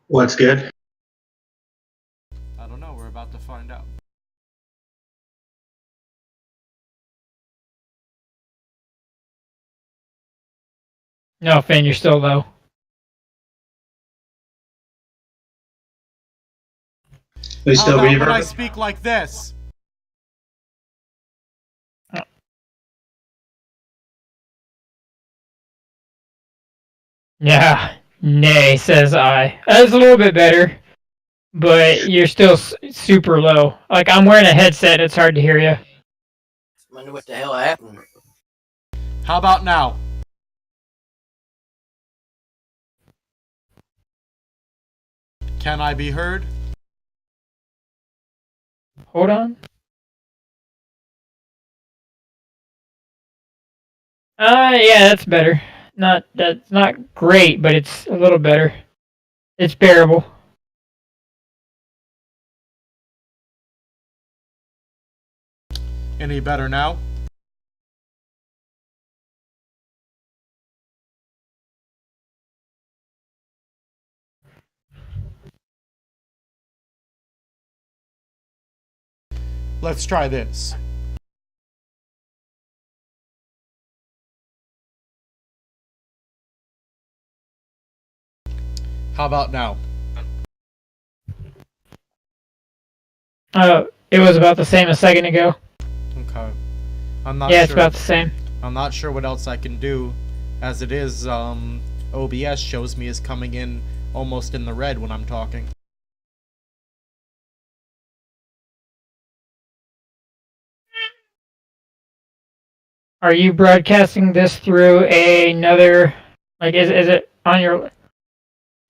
What's good? I don't know, we're about to find out. No, Finn, you're still low. We How still about when I reverb? speak like this? Yeah, nay, says I. That's a little bit better, but you're still super low. Like, I'm wearing a headset, it's hard to hear you. I wonder what the hell happened. How about now? Can I be heard? Hold on. Yeah, that's better. That's not great, but it's a little better. It's bearable. Any better now? Let's try this. How about now? It was about the same a second ago. Okay. I'm not Yeah, sure. it's about the same. I'm not sure what else I can do. As it is, OBS shows me as coming in almost in the red when I'm talking. Are you broadcasting this through another, like, is it on your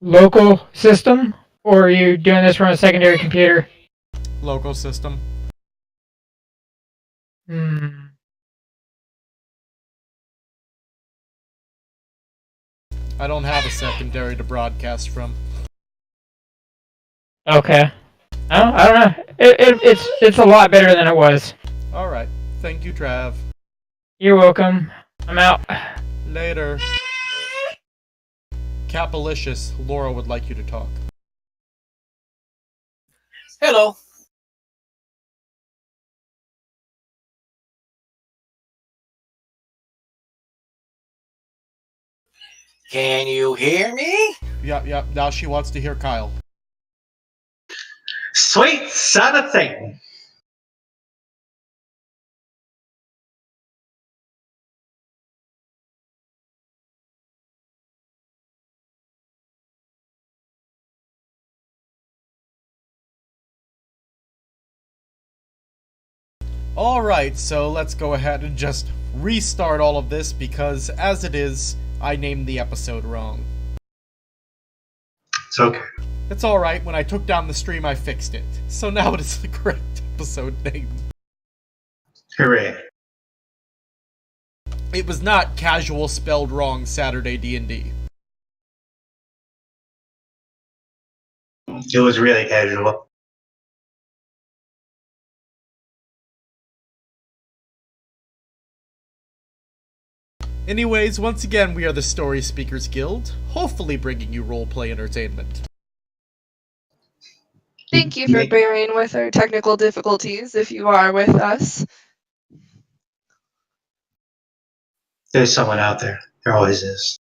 local system, or are you doing this from a secondary computer? Local system. I don't have a secondary to broadcast from. Okay. I don't know. It's a lot better than it was. Alright. Thank you, Trav. You're welcome. I'm out. Later. Capalicious, Laura would like you to talk. Hello. Can you hear me? Yep. Now she wants to hear Kyle. Sweet son of Satan. Alright, so let's go ahead and just restart all of this because, as it is, I named the episode wrong. It's okay. It's alright, when I took down the stream I fixed it. So now it is the correct episode name. Hooray. It was not Casual Spelled Wrong Saturday D&D. It was really casual. Anyways, once again, we are the Story Speakers Guild, hopefully bringing you roleplay entertainment. Thank you for bearing with our technical difficulties if you are with us. There's someone out there. There always is.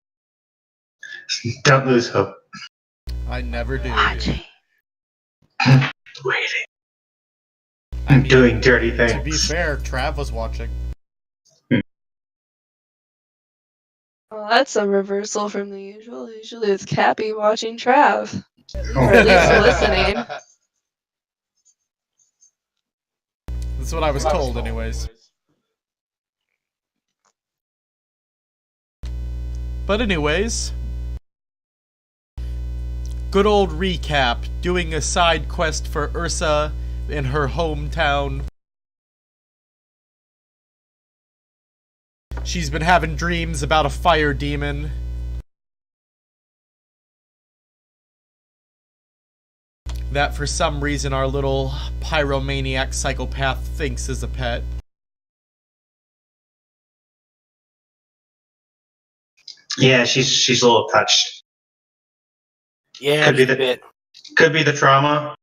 Don't lose hope. I never do. Watching. Waiting. I'm doing dirty things. To be fair, Trav was watching. Well, that's a reversal from the usual. Usually it's Cappy watching Trav. Or at least listening. That's what I was told, anyways. But anyways, good old recap, doing a side quest for Ursa in her hometown. She's been having dreams about a fire demon. That for some reason our little pyromaniac psychopath thinks is a pet. Yeah, she's a little touched. Yeah, Could be just a the bit. could be the trauma.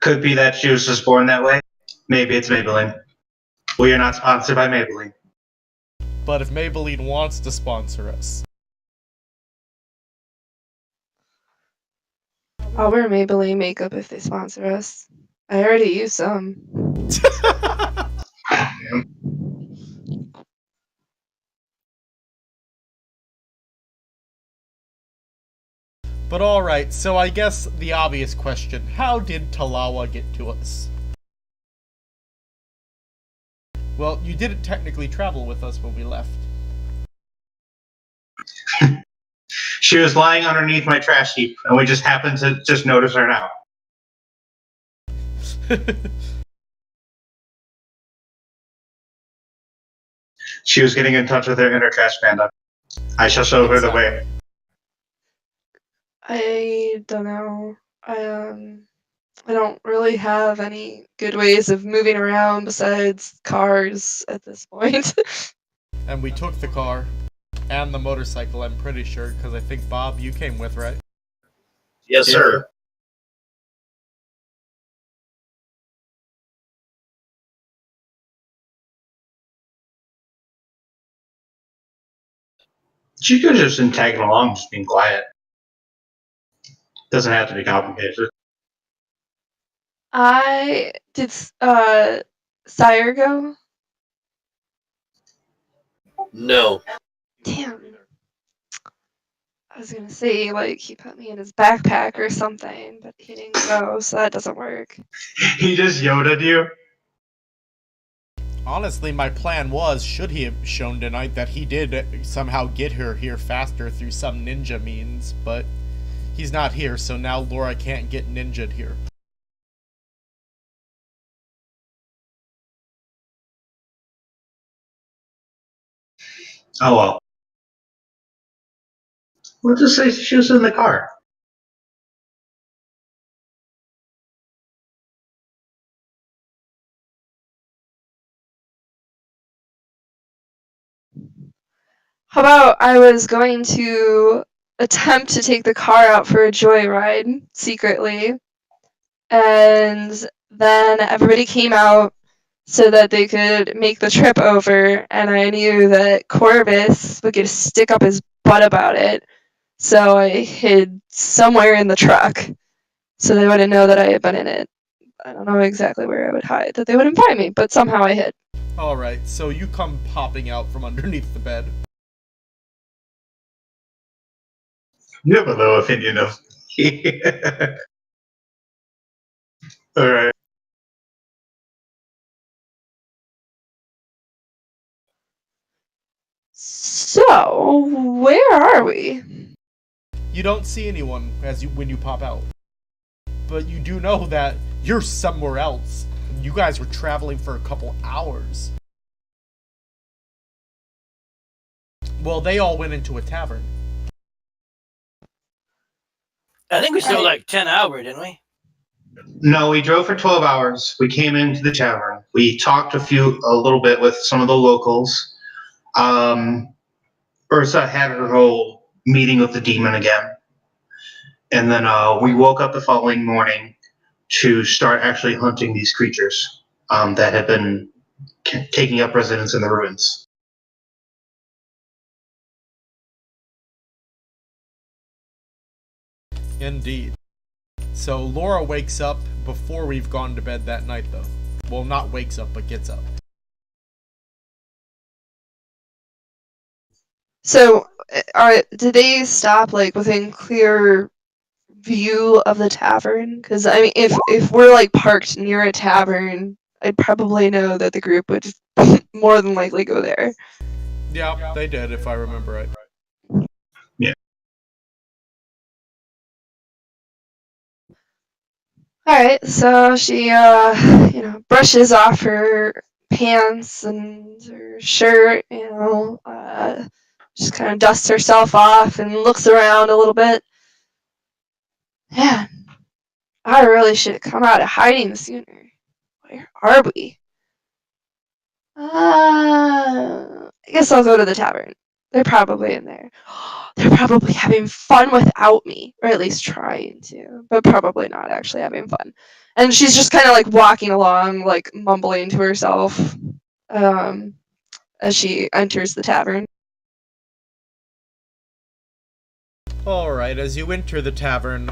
Could be that she was just born that way. Maybe it's Maybelline. We are not sponsored by Maybelline. But if Maybelline wants to sponsor us, I'll wear Maybelline makeup if they sponsor us. I already use some. but alright, so I guess the obvious question, how did Talawa get to us? Well, you didn't technically travel with us when we left. She was lying underneath my trash heap, and we just happened to just notice her now. She was getting in touch with her inner trash panda. I shall show her the way. I don't know. I don't really have any good ways of moving around besides cars at this point. And we took the car and the motorcycle, I'm pretty sure, because I think, Bob, you came with, right? Yes, sir. She could have just been tagging along, just being quiet. Doesn't have to be complicated. Did Sire go? No. Damn. I was gonna say, like, he put me in his backpack or something, but he didn't go, so that doesn't work. He just Yoda'd you. Honestly, my plan was, should he have shown tonight, that he did somehow get her here faster through some ninja means, but he's not here, so now Laura can't get ninja'd here. Oh well. We'll just say she was in the car. How about I was going to attempt to take the car out for a joyride secretly, and then everybody came out so that they could make the trip over, and I knew that Corvus would get a stick up his butt about it, so I hid somewhere in the truck so they wouldn't know that I had been in it. I don't know exactly where I would hide, that they wouldn't find me, but somehow I hid. Alright, so you come popping out from underneath the bed. You have a low opinion of. Alright. So, where are we? You don't see anyone when you pop out. But you do know that you're somewhere else. You guys were traveling for a couple hours. Well, they all went into a tavern. I think we still like 10 hours, didn't we? No, we drove for 12 hours. We came into the tavern. We talked a little bit with some of the locals. Ursa had her whole meeting with the demon again. And then we woke up the following morning to start actually hunting these creatures that had been taking up residence in the ruins. Indeed. So Laura wakes up before we've gone to bed that night, though. Well, not wakes up, but gets up. So, did they stop like within clear view of the tavern? Because I mean, if we're like parked near a tavern, I'd probably know that the group would more than likely go there. Yeah, they did, if I remember right. Yeah. All right, so she brushes off her pants and her shirt, just kind of dusts herself off and looks around a little bit. Man, I really should have come out of hiding sooner. Where are we? I guess I'll go to the tavern. They're probably in there. They're probably having fun without me, or at least trying to, but probably not actually having fun. And she's just kind of like walking along, like mumbling to herself, as she enters the tavern. Alright, as you enter the tavern,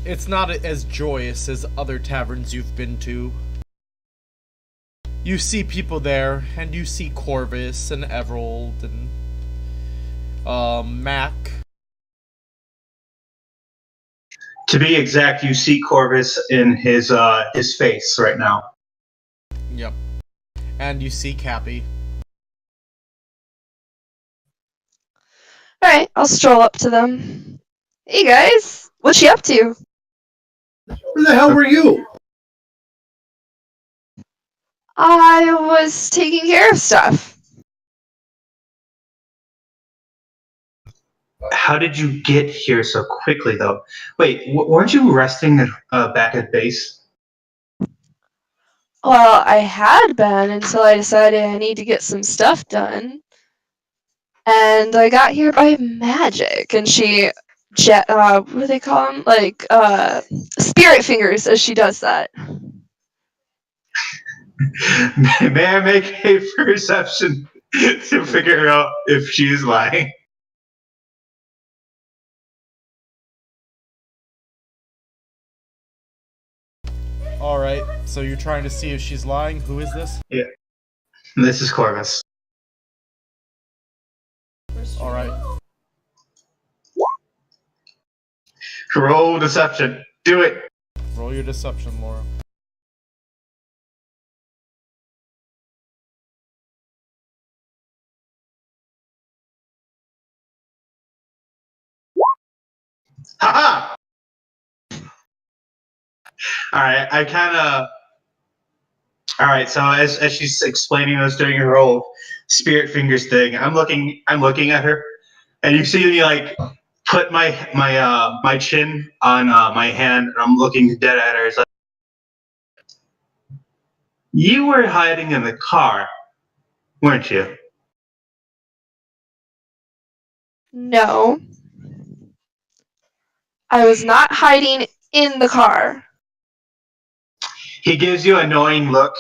it's not as joyous as other taverns you've been to. You see people there, and you see Corvus and Everald and Mac. To be exact, you see Corvus in his face right now. Yep. And you see Cappy. Alright, I'll stroll up to them. Hey guys, what's she up to? Where the hell were you? I was taking care of stuff. How did you get here so quickly, though? Wait, weren't you resting back at base? Well, I had been until I decided I need to get some stuff done. And I got here by magic. And she, what do they call them? Like, spirit fingers as she does that. May I make a perception to figure out if she's lying? Alright, so you're trying to see if she's lying? Who is this? Yeah. This is Corvus. Alright. Roll deception. Do it. Roll your deception, Laura. Haha! Alright, I kind of... Alright, so as she's explaining this during her whole spirit fingers thing, I'm looking at her, and you see me like put my chin on my hand, and I'm looking dead at her. It's like, you were hiding in the car, weren't you? No. I was not hiding in the car. He gives you an annoying look.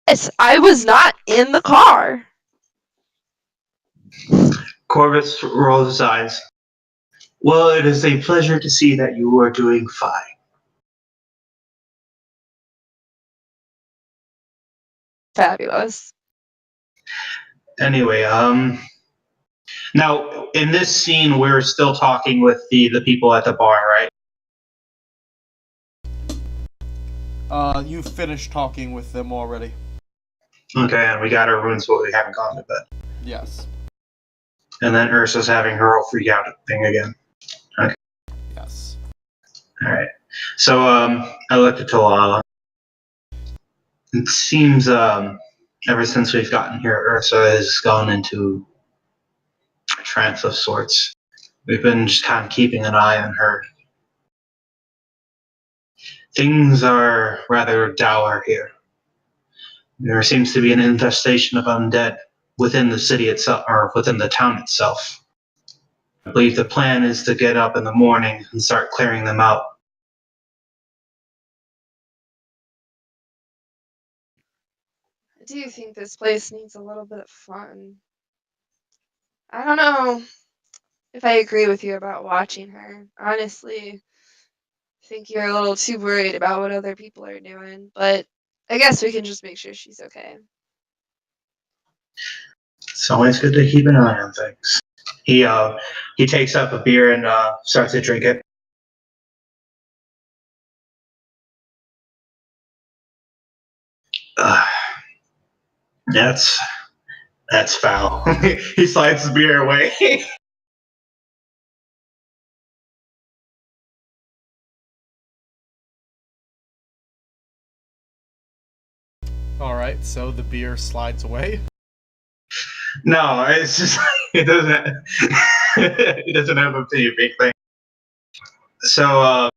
Yes, I was not in the car. Corvus rolls his eyes. Well, it is a pleasure to see that you are doing fine. Fabulous. Anyway, now in this scene we're still talking with the people at the bar, right? You finished talking with them already. Okay, and we got our runes, but we haven't gone to bed. Yes. And then Ursa's having her whole freak out thing again. Okay. Yes. Alright. So, I looked at Talala. It seems, ever since we've gotten here, Ursa has gone into a trance of sorts. We've been just kind of keeping an eye on her. Things are rather dour here. There seems to be an infestation of undead within the city itself, or within the town itself. I believe the plan is to get up in the morning and start clearing them out. I do think this place needs a little bit of fun. I don't know if I agree with you about watching her. Honestly, I think you're a little too worried about what other people are doing, but I guess we can just make sure she's okay. It's always good to keep an eye on things. He takes up a beer and starts to drink it. That's foul. He slides the beer away. Alright, so the beer slides away. No, it's just it doesn't it doesn't have a pretty big thing. So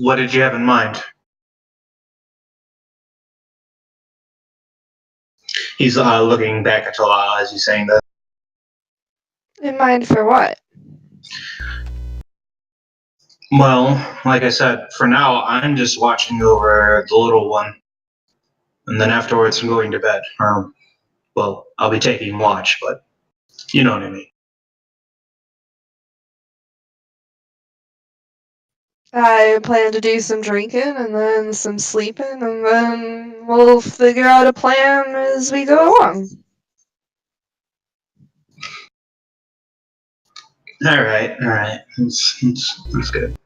What did you have in mind? He's looking back at Talal as he's saying that. In mind for what? Well, like I said, for now, I'm just watching over the little one. And then afterwards, I'm going to bed. Or, well, I'll be taking watch, but you know what I mean. I plan to do some drinking and then some sleeping, and then we'll figure out a plan as we go along. All right. That's good.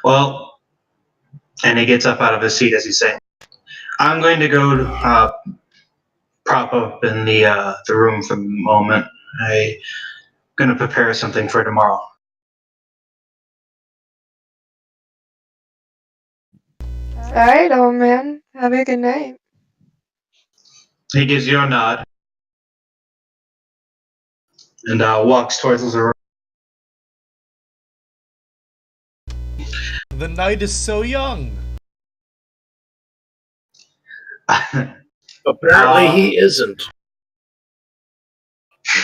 Well, and he gets up out of his seat as he's saying, I'm going to go prop up in the room for the moment. I'm going to prepare something for tomorrow. Alright, old man. Have a good night. He gives you a nod and walks towards the room. The night is so young. Apparently he isn't.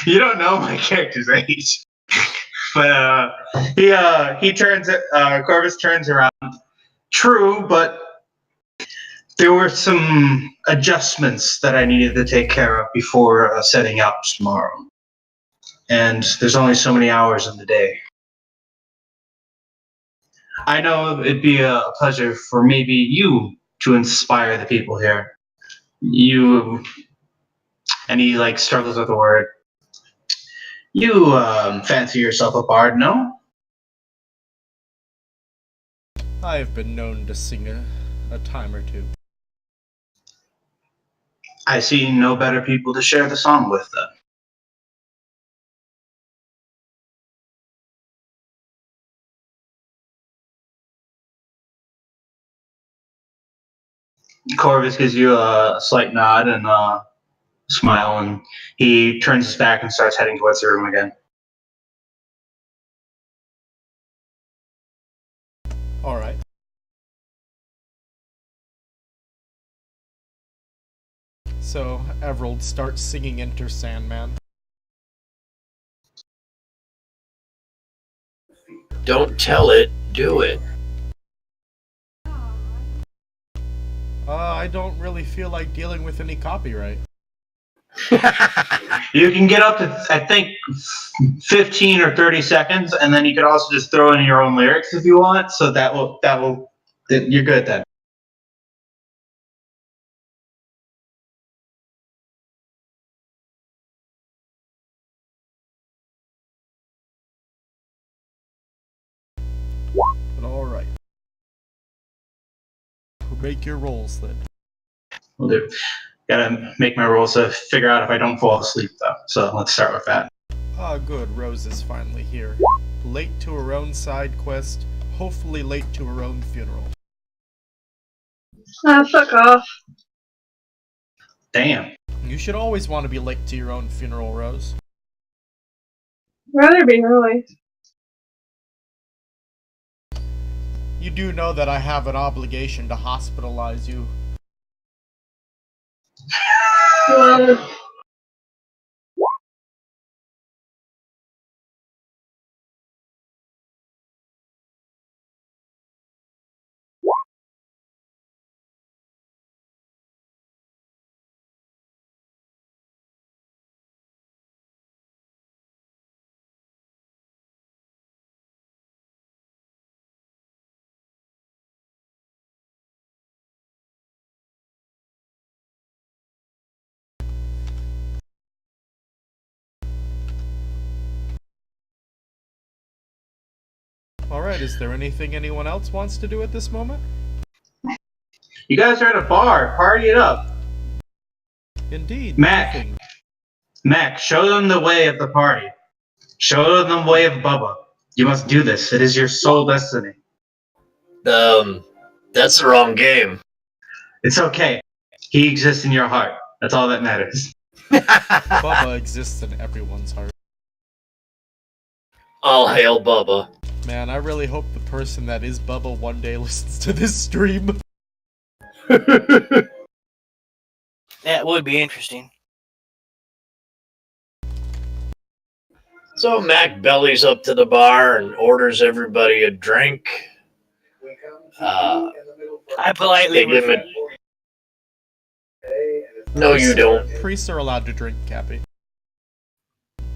You don't know my character's age. But he turns it. Corvus turns around. True, but there were some adjustments that I needed to take care of before setting out tomorrow. And there's only so many hours in the day. I know it'd be a pleasure for maybe you to inspire the people here. You, and he like struggles with the word. You fancy yourself a bard, no? I have been known to sing a time or two. I see no better people to share the song with then. Corvus gives you a slight nod and a smile, and he turns his back and starts heading towards the room again. Alright. So, Everald starts singing Enter Sandman. Don't tell it, do it. I don't really feel like dealing with any copyright. You can get up to, I think, 15 or 30 seconds, and then you could also just throw in your own lyrics if you want, so you're good then. But alright. Make your rolls then. We'll do. Gotta make my rolls to figure out if I don't fall asleep, though, so let's start with that. Ah, good, Rose is finally here. Late to her own side quest, hopefully late to her own funeral. Ah, fuck off. Damn. You should always want to be late to your own funeral, Rose. Rather be early. You do know that I have an obligation to hospitalize you. Alright, is there anything anyone else wants to do at this moment? You guys are at a bar. Party it up. Indeed. Mac. nothing. Mac, show them the way of the party. Show them the way of Bubba. You must do this. It is your sole destiny. That's the wrong game. It's okay. He exists in your heart. That's all that matters. Bubba exists in everyone's heart. All hail Bubba. Man, I really hope the person that is Bubba one day listens to this stream. That would be interesting. So Mac bellies up to the bar and orders everybody a drink. I politely They give him No, you don't. Priests are allowed to drink, Cappy.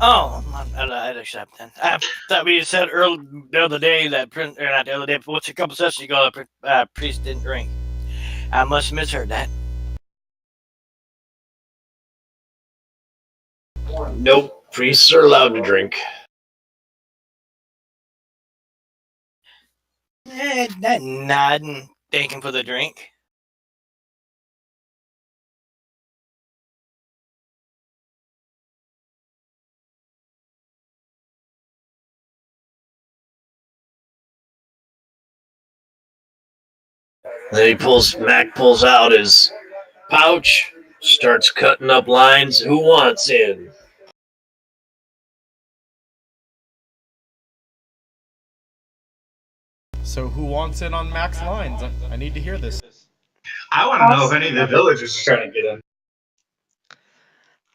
Oh, I'd accept then. I thought we said earlier the other day that, or not the other day, but what's a couple sessions ago, priest didn't drink. I must have misheard that. Nope. Priests are allowed to drink. That nodding, thanking for the drink. Then Mac pulls out his pouch, starts cutting up lines. Who wants in? So who wants in on Mac's lines? I need to hear this. I want to know if any of the villagers are trying to get in.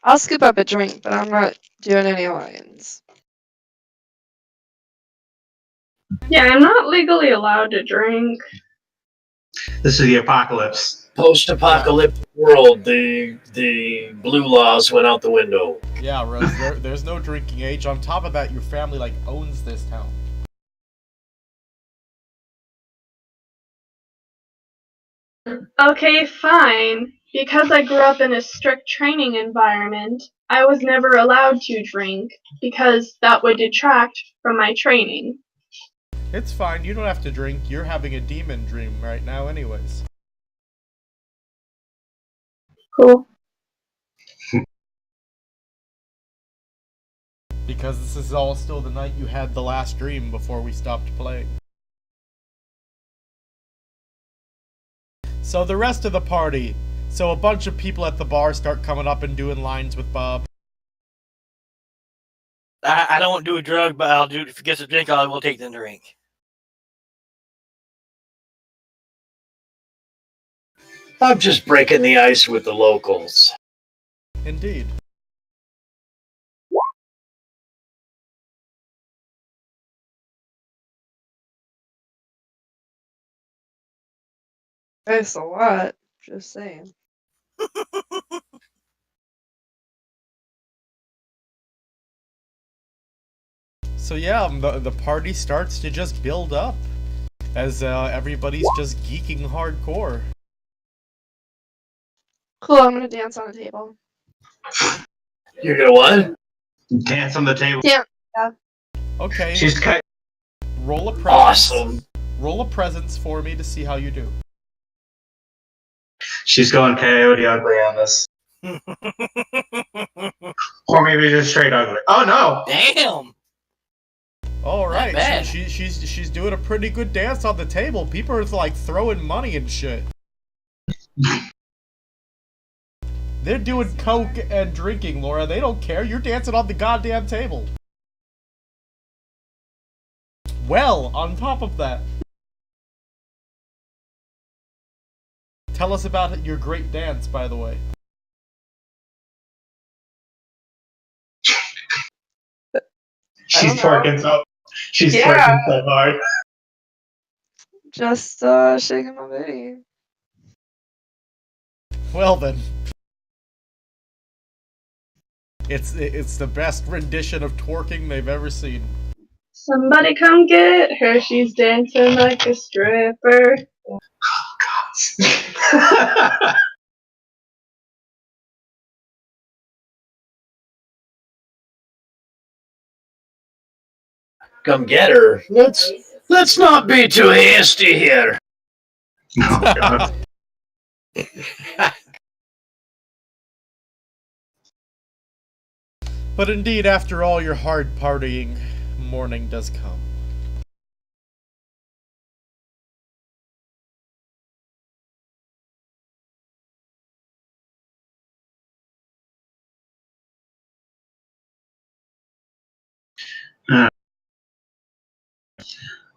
I'll scoop up a drink, but I'm not doing any lines. Yeah, I'm not legally allowed to drink. This is the apocalypse. Post-apocalyptic world, the blue laws went out the window. Yeah, Rose, there's no drinking age. On top of that, your family, like, owns this town. Okay, fine. Because I grew up in a strict training environment, I was never allowed to drink because that would detract from my training. It's fine, you don't have to drink. You're having a demon dream right now anyways. Cool. Because this is all still the night you had the last dream before we stopped playing. So the rest of the party. So a bunch of people at the bar start coming up and doing lines with Bob. I don't do a drug, but I'll do. If he gets a drink, I will take the drink. I'm just breaking the ice with the locals. Indeed. That's a lot. Just saying. So yeah, the party starts to just build up. As everybody's just geeking hardcore. Cool, I'm gonna dance on a table. You're gonna what? Dance on the table. Yeah. Okay. She's cut. Roll a presence. Awesome. Roll a presence for me to see how you do. She's going coyote ugly on this. Or maybe just straight ugly. Oh no! Damn. All right, Not bad. she's doing a pretty good dance on the table. People are like throwing money and shit. They're doing coke and drinking, Laura. They don't care. You're dancing on the goddamn table. Well, on top of that, tell us about your great dance, by the way. She's twerking so. She's Yeah. twerking so hard. Just shaking my booty. Well then. It's the best rendition of twerking they've ever seen. Somebody come get her. She's dancing like a stripper. Come get her. Let's not be too hasty here. Oh god. But indeed, after all your hard partying, morning does come.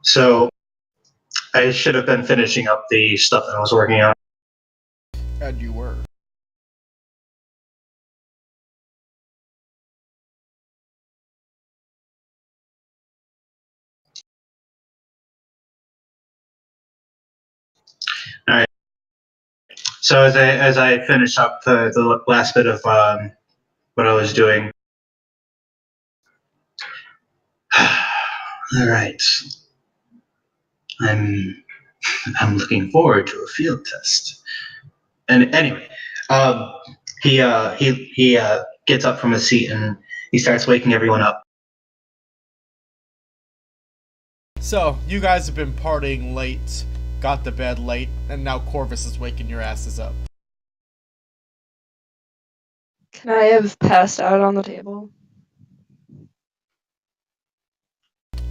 So I should have been finishing up the stuff that I was working on. And you were. All right. So as I finish up the last bit of what I was doing. All right. I'm looking forward to a field test. And anyway, he gets up from his seat and he starts waking everyone up. So, you guys have been partying late, got to bed late, and now Corvus is waking your asses up. Can I have passed out on the table?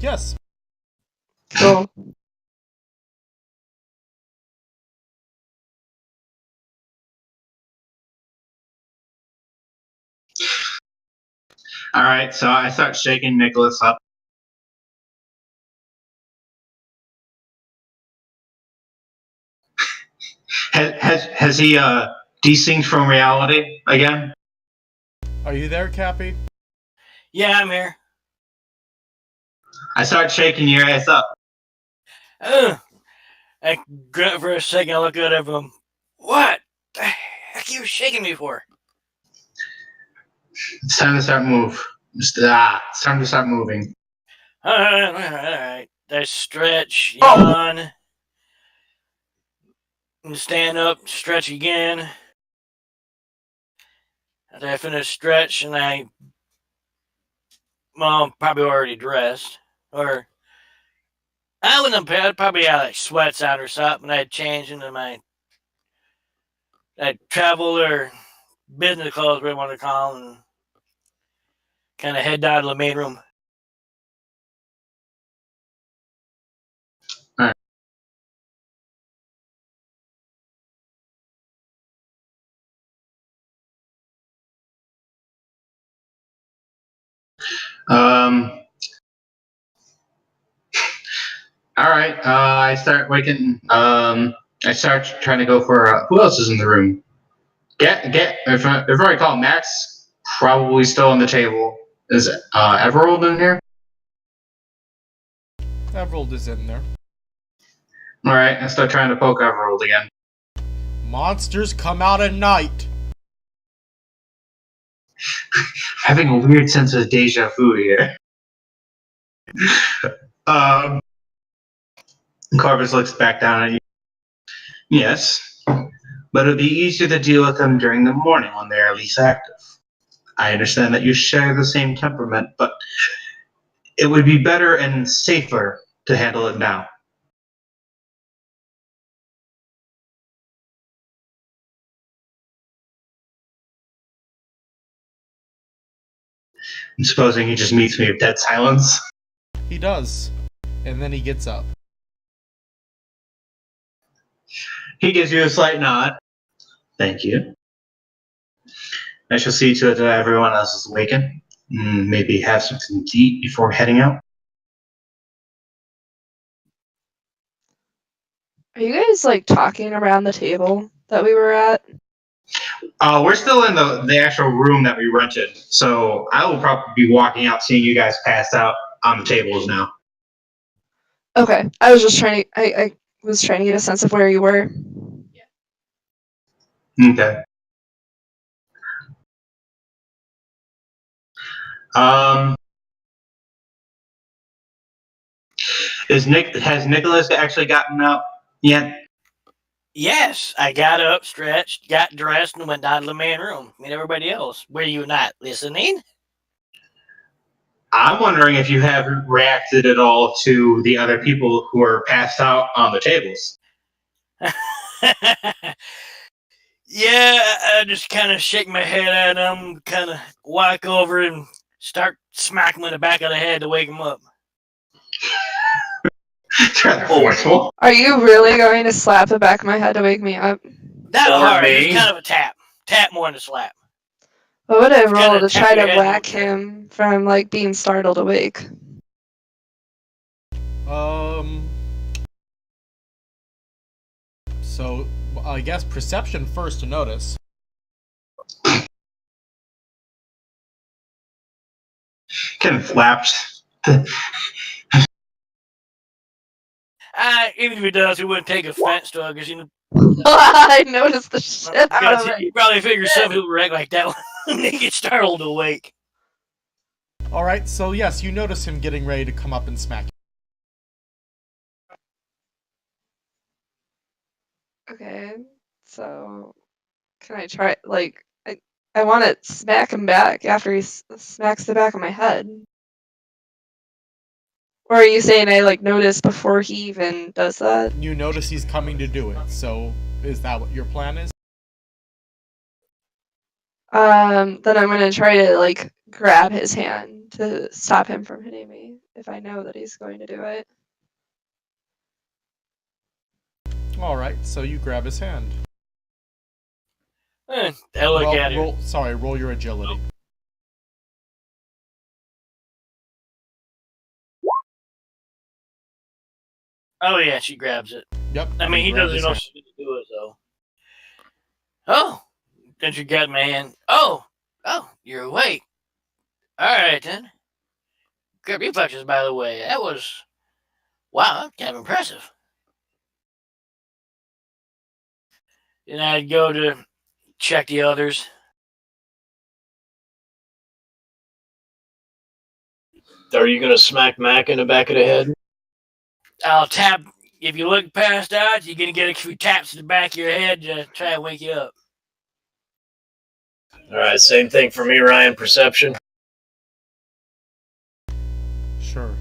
Yes. Cool. All right, so I start shaking Nicholas up. Has he desynced from reality again? Are you there, Cappy? Yeah, I'm here. I start shaking your ass up. I grunt for a second. I look at him. What the heck are you shaking me for? It's time to start it's time to start moving. All right. I stretch, yawn, and stand up, stretch again. After I finish stretch, and probably already dressed, or I wouldn't have. I'd probably have like sweats on or something. I'd change into my travel or business clothes, whatever you want to call them, and kind of head down to the main room. All right. I start waking. I start trying to go for who else is in the room. If I recall, Max probably still on the table. Is Everald in here? Everald is in there. All right. I start trying to poke Everald again. Monsters come out at night. Having a weird sense of deja vu here. Corvus looks back down at you. Yes, but it'll be easier to deal with them during the morning when they are least active. I understand that you share the same temperament, but it would be better and safer to handle it now. I'm supposing he just meets me with dead silence. He does. And then he gets up. He gives you a slight nod. Thank you. I shall see to it that everyone else is awakened. Maybe have something to eat before heading out. Are you guys like talking around the table that we were at? We're still in the actual room that we rented, so I will probably be walking out seeing you guys passed out on the tables now. Okay, I was just trying to. I was trying to get a sense of where you were. Okay. Has Nicholas actually gotten up yet? Yes, I got up, stretched, got dressed, and went down to the main room. I mean, everybody else. Were you not listening? I'm wondering if you have reacted at all to the other people who are passed out on the tables. Yeah, I just kind of shake my head at them, kind of walk over and start smacking them in the back of the head to wake them up. It's rather forceful. Are you really going to slap the back of my head to wake me up? Not Or hard, me. just kind of a tap. Tap more than a slap. What would I Just roll kinda to tap try your to head whack and- him from like being startled awake? So I guess perception first to notice. Ken flaps. Even if he does, he wouldn't take offense to it because I noticed the shit out of it. he probably figures some people react like that when they get startled awake. Alright, so yes, you notice him getting ready to come up and smack you. Okay, so can I try? Like, I want to smack him back after he smacks the back of my head. Or are you saying I like notice before he even does that? You notice he's coming to do it, so is that what your plan is? Then I'm gonna try to like grab his hand to stop him from hitting me if I know that he's going to do it. Alright, so you grab his hand. I look at her. Roll your agility. Oh yeah, she grabs it. Yep. I mean, he grab doesn't his know hand. she's gonna do it though. Oh, then she got my hand. Oh, you're awake. All right then. Good reflexes, by the way. That was wow, that's kind of impressive. Then I'd go to check the others. Are you gonna smack Mac in the back of the head? I'll tap. If you look past out, you're gonna get a few taps in the back of your head to try to wake you up. All right, same thing for me, Ryan. Perception. Sure.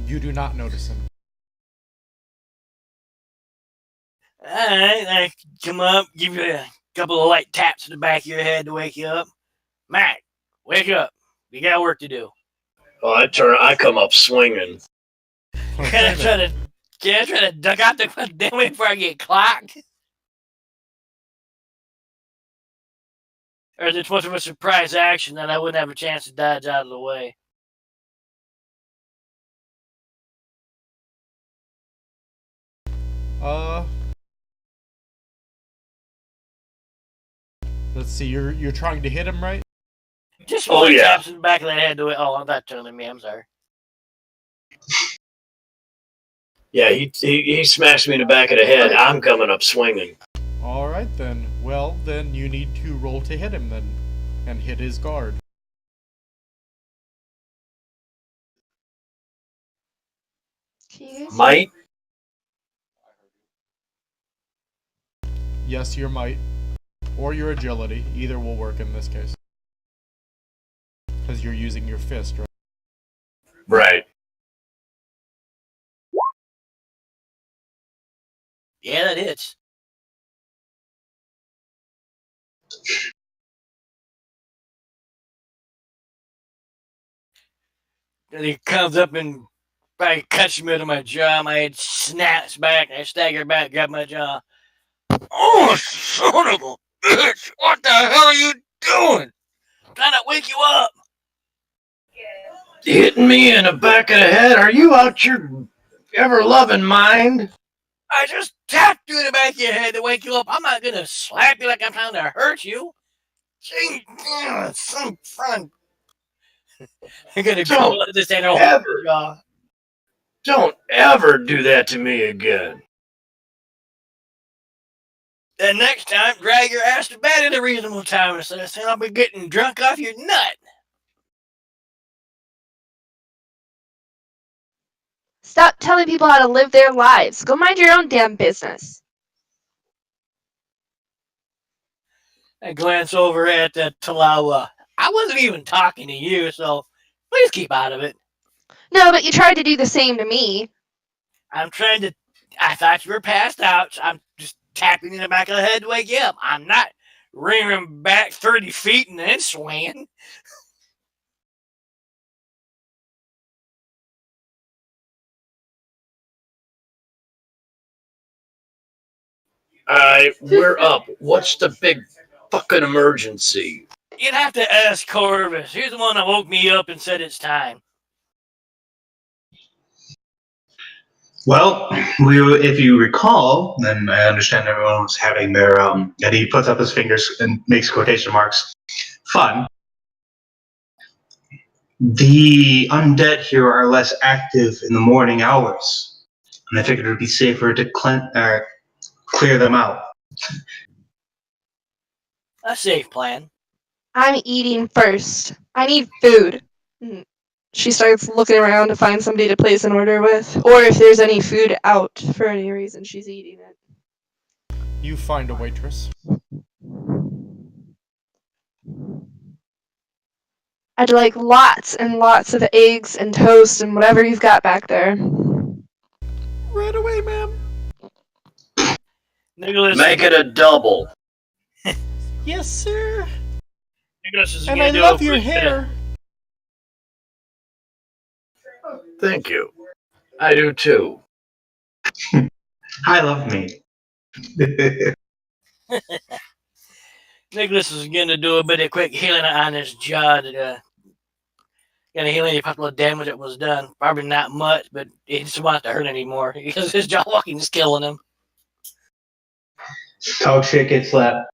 You do not notice him. All right, I come up, give you a couple of light taps in the back of your head to wake you up. Mac, wake up. You got work to do. Well, I come up swinging. Can I try to duck out the damn way before I get clocked? Or is it too much of a surprise action that I wouldn't have a chance to dodge out of the way? Let's see, you're trying to hit him, right? Just Oh, one yeah. taps in the back of the head to it. Oh, I'm not telling me. I'm sorry. Yeah, he smashed me in the back of the head. I'm coming up swinging. Alright then. Well, then you need to roll to hit him then. And hit his guard. Can you guys Might. Yes, your might. Or your agility. Either will work in this case. Because you're using your fist, right? Right. Yeah, that hits. And he comes up and probably cuts me to my jaw. My head snaps back. I stagger back, grab my jaw. Oh, son of a bitch! What the hell are you doing? I'm trying to wake you up. Hitting me in the back of the head? Are you out your ever-loving mind? I just tapped you in the back of your head to wake you up. I'm not gonna slap you like I'm trying to hurt you. Gee, some fun. I'm gonna go let this thing over your jaw. Don't ever do that to me again. Then next time, drag your ass to bed at a reasonable time instead of saying I'll be getting drunk off your nut. stop telling people how to live their lives? Go mind your own damn business. I glance over at Talawa. I wasn't even talking to you, so please keep out of it. No, but you tried to do the same to me. I'm trying to. I thought you were passed out, so I'm just tapping in the back of the head to wake you up. I'm not rearing back 30 feet and then swinging. We're up. What's the big fucking emergency? You'd have to ask Corvus. He's the one that woke me up and said it's time. Well, if you recall, then I understand everyone was having their, and he puts up his fingers and makes quotation marks, fun. The undead here are less active in the morning hours, and I figured it would be safer to clear them out. A safe plan. I'm eating first. I need food. She starts looking around to find somebody to place an order with, or if there's any food out for any reason she's eating it. You find a waitress. I'd like lots and lots of eggs and toast and whatever you've got back there. Right away, ma'am. Nicholas, Make it a double. Yes, sir. Nicholas is And gonna I do love a your quick hair. Thank you. I do too. I love me. Nicholas is gonna do a bit of quick healing on his jaw to gonna heal any possible damage that was done. Probably not much, but he just wants to hurt anymore because his jaw walking is killing him. Talk shit, get slapped.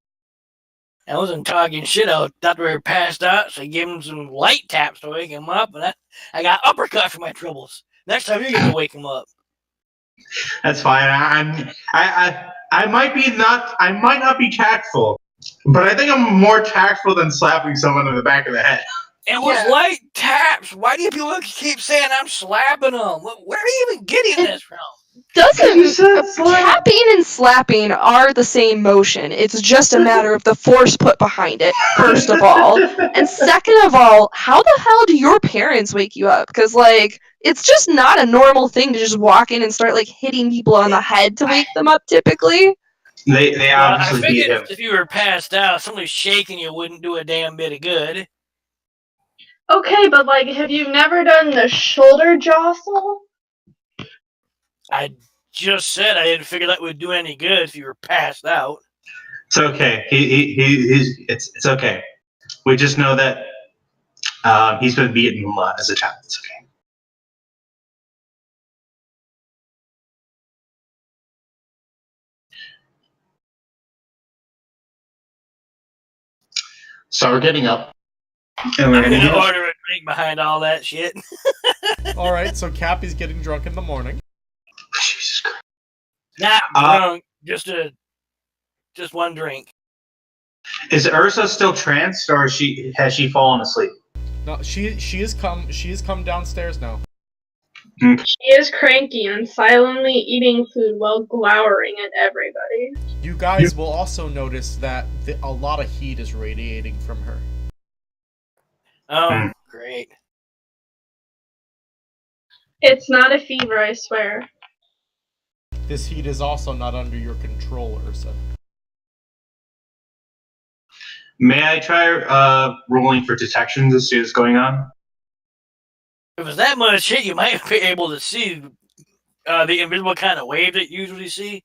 I wasn't talking shit. I thought we were passed out, so I gave him some light taps to wake him up, and I got uppercut for my troubles. Next time you're gonna wake him up. That's fine. I might not be tactful, but I think I'm more tactful than slapping someone in the back of the head. It was light taps. Why do you people keep saying I'm slapping them? Where are you even getting this from? Tapping and slapping are the same motion. It's just a matter of the force put behind it, first of all. And second of all, how the hell do your parents wake you up? Because, like, it's just not a normal thing to just walk in and start, like, hitting people on the head to wake them up, typically. They I obviously beat figured him. if you were passed out, somebody shaking you wouldn't do a damn bit of good. Okay, but like, have you never done the shoulder jostle? I just said I didn't figure that would do any good if you were passed out. It's okay. It's okay. We just know that he's been beaten a lot as a child. It's okay. So we're getting up, and we're I'm gonna gonna get order a drink behind all that shit. All right, so Cappy's getting drunk in the morning. Jesus Christ. Not drunk, just one drink. Is Ursa still tranced, or has she fallen asleep? No, she has come downstairs now. She is cranky and silently eating food while glowering at everybody. You guys will also notice that a lot of heat is radiating from her. Oh, great. It's not a fever, I swear. This heat is also not under your control, Ursa. May I try rolling for detection to see what's going on? If it's that much shit, you might be able to see the invisible kind of wave that you usually see.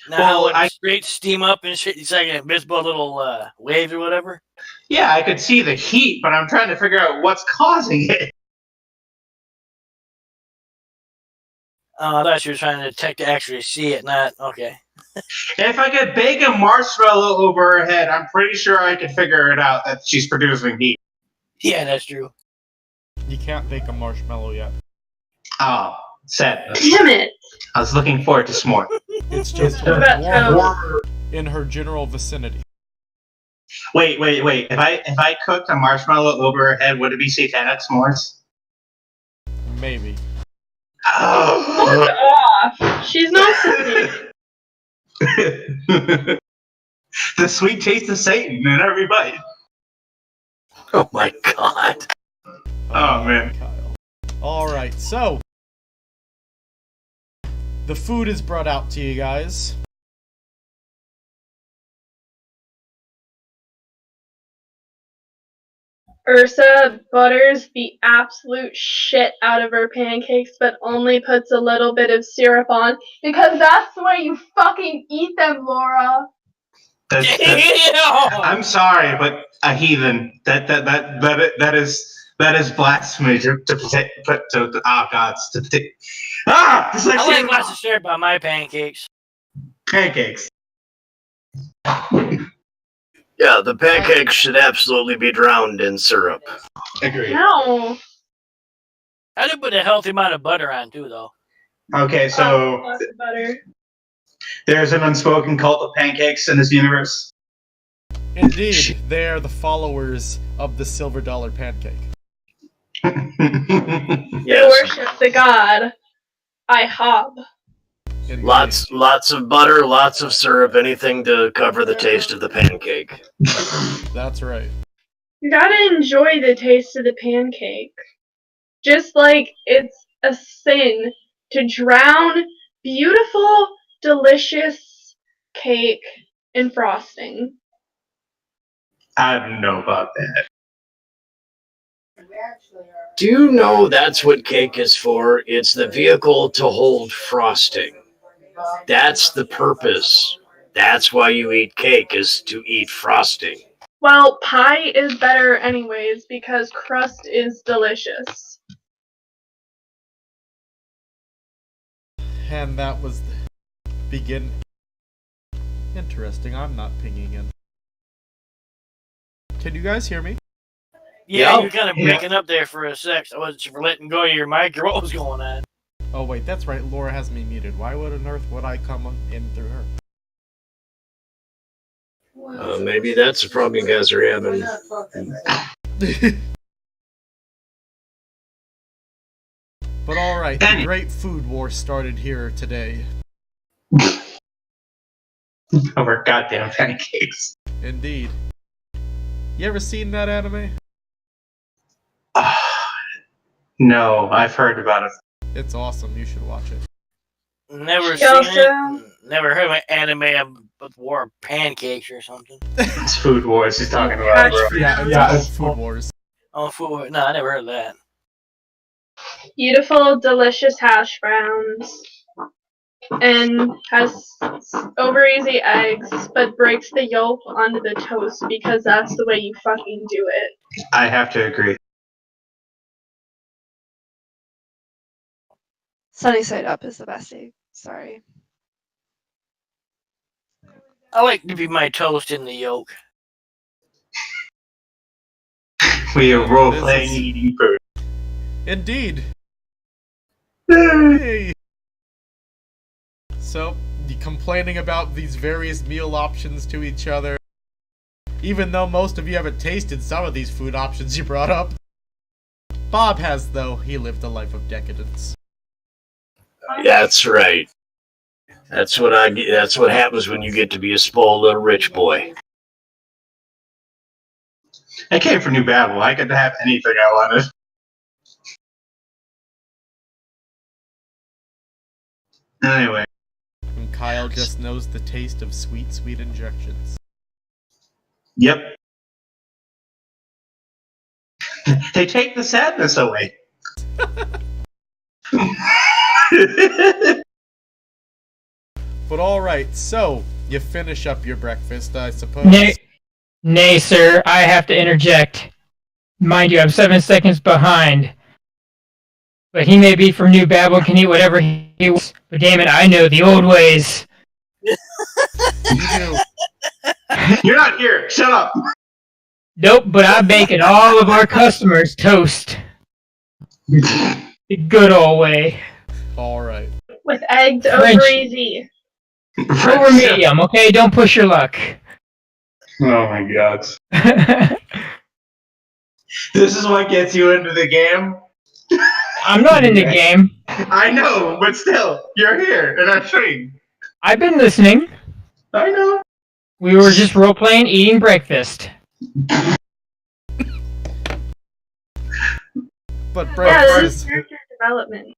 Now, Well, when straight steam up and shit, it's like an invisible little waves or whatever. Yeah, I could see the heat, but I'm trying to figure out what's causing it. I thought you were trying to detect to actually see it, not... Okay. If I could bake a marshmallow over her head, I'm pretty sure I could figure it out that she's producing heat. Yeah, that's true. You can't bake a marshmallow yet. Oh, sad. Damn it! I was looking forward to s'more. It's just About warm in her general vicinity. Wait. If I cooked a marshmallow over her head, would it be satanic s'mores? Maybe. Oh. Fuck off! She's not sweet. The sweet taste of Satan in every bite. Oh my god. Oh, man. Kyle. Alright, so the food is brought out to you guys. Ursa butters the absolute shit out of her pancakes, but only puts a little bit of syrup on because that's the way you fucking eat them, Laura. I'm sorry, but a heathen. That is blasphemy to put to our gods to take. It's like I like lots of syrup on my pancakes. pancakes. Yeah, the pancakes should absolutely be drowned in syrup. Agreed. No. I do put a healthy amount of butter on too, though. Okay, so Lots of butter. there's an unspoken cult of pancakes in this universe. Indeed, they are the followers of the silver dollar pancake. They Yes. worship the god IHOB. Indeed. Lots of butter, lots of syrup, anything to cover the taste of the pancake. That's right. You gotta enjoy the taste of the pancake. Just like it's a sin to drown beautiful, delicious cake in frosting. I don't know about that. Do you know that's what cake is for? It's the vehicle to hold frosting. That's the purpose. That's why you eat cake, is to eat frosting. Well, pie is better anyways because crust is delicious. And that was the begin. Interesting, I'm not pinging in. Can you guys hear me? Yeah, Yeah. you're kind of breaking up there for a sec. I wasn't sure for letting go of your mic or what was going on. Oh wait, that's right, Laura has me muted. Why would on earth would I come in through her? Maybe that's the problem you guys are having. But alright, the great food war started here today. Over goddamn pancakes. Indeed. You ever seen that anime? No, I've heard about it. It's awesome, you should watch it. Never She seen also- it. Never heard of an anime with war of pancakes or something. It's Food Wars he's talking about, bro. Yeah, it's Yeah, called it's- Food Wars. Oh, food. No, I never heard of that. Beautiful, delicious hash browns. And has over easy eggs, but breaks the yolk onto the toast because that's the way you fucking do it. I have to agree. Sunny side up is the best egg. Sorry. I like to be my toast in the yolk. We are role This playing is- eating food. Indeed. Hey. So, you complaining about these various meal options to each other, even though most of you haven't tasted some of these food options you brought up. Bob has, though. He lived a life of decadence. That's right. That's what happens when you get to be a spoiled little rich boy. I came from New Babel. I could have anything I wanted. Anyway, And Kyle just knows the taste of sweet, sweet injections. yep. They take the sadness away. But alright, so, you finish up your breakfast, I suppose. Nay, sir, I have to interject. Mind you, I'm 7 seconds behind. But he may be from New Babel, can eat whatever he wants. But damn it, I know the old ways. You do. You're not here. Shut up. Nope, but I'm baking all of our customers toast. The good old way. Alright. With eggs French. over easy. Over medium, okay? Don't push your luck. Oh my god. This is what gets you into the game? I'm not in the game. I know, but still, you're here in our stream. I've been listening. I know. We were just role-playing eating breakfast. But Yeah, breakfast this is character development.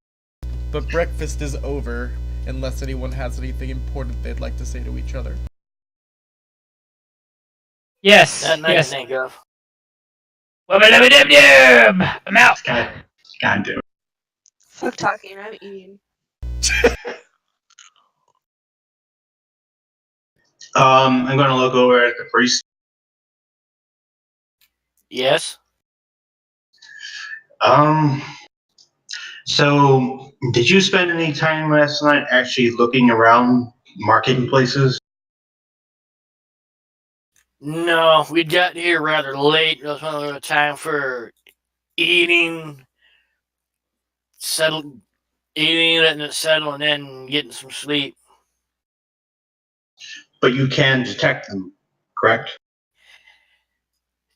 But breakfast is over, unless anyone has anything important they'd like to say to each other. Yes, Nothing I can yes. think of. Wubba-lubba-dub-dub! I'm out. God damn it. Fuck talking, I'm eating. I'm going to look over at the priest. Yes. So, did you spend any time last night actually looking around marketing places? No, we got here rather late. It was one of the time for eating, letting it settle, and then getting some sleep. But you can detect them, correct?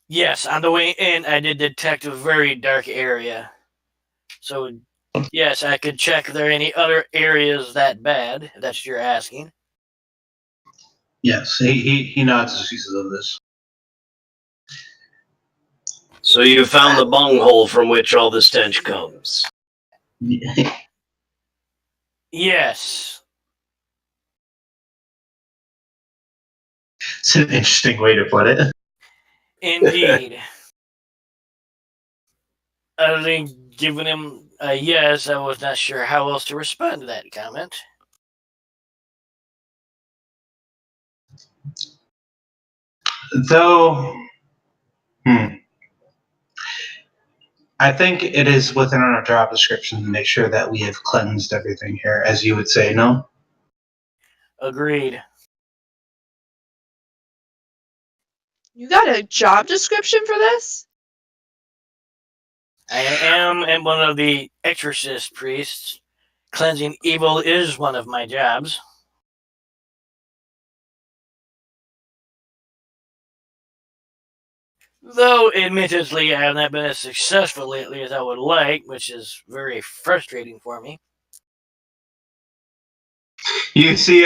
Yes, on the way in, I did detect a very dark area. So, yes, I could check if there are any other areas that bad, if that's what you're asking. Yes, he nods as he says this. So you found the bunghole from which all the stench comes. Yes. It's an interesting way to put it. Indeed. Other than giving him a yes, I was not sure how else to respond to that comment. Though, I think it is within our job description to make sure that we have cleansed everything here, as you would say, no? Agreed. You got a job description for this? I am one of the exorcist priests. Cleansing evil is one of my jobs. Though, admittedly, I have not been as successful lately as I would like, which is very frustrating for me. You see,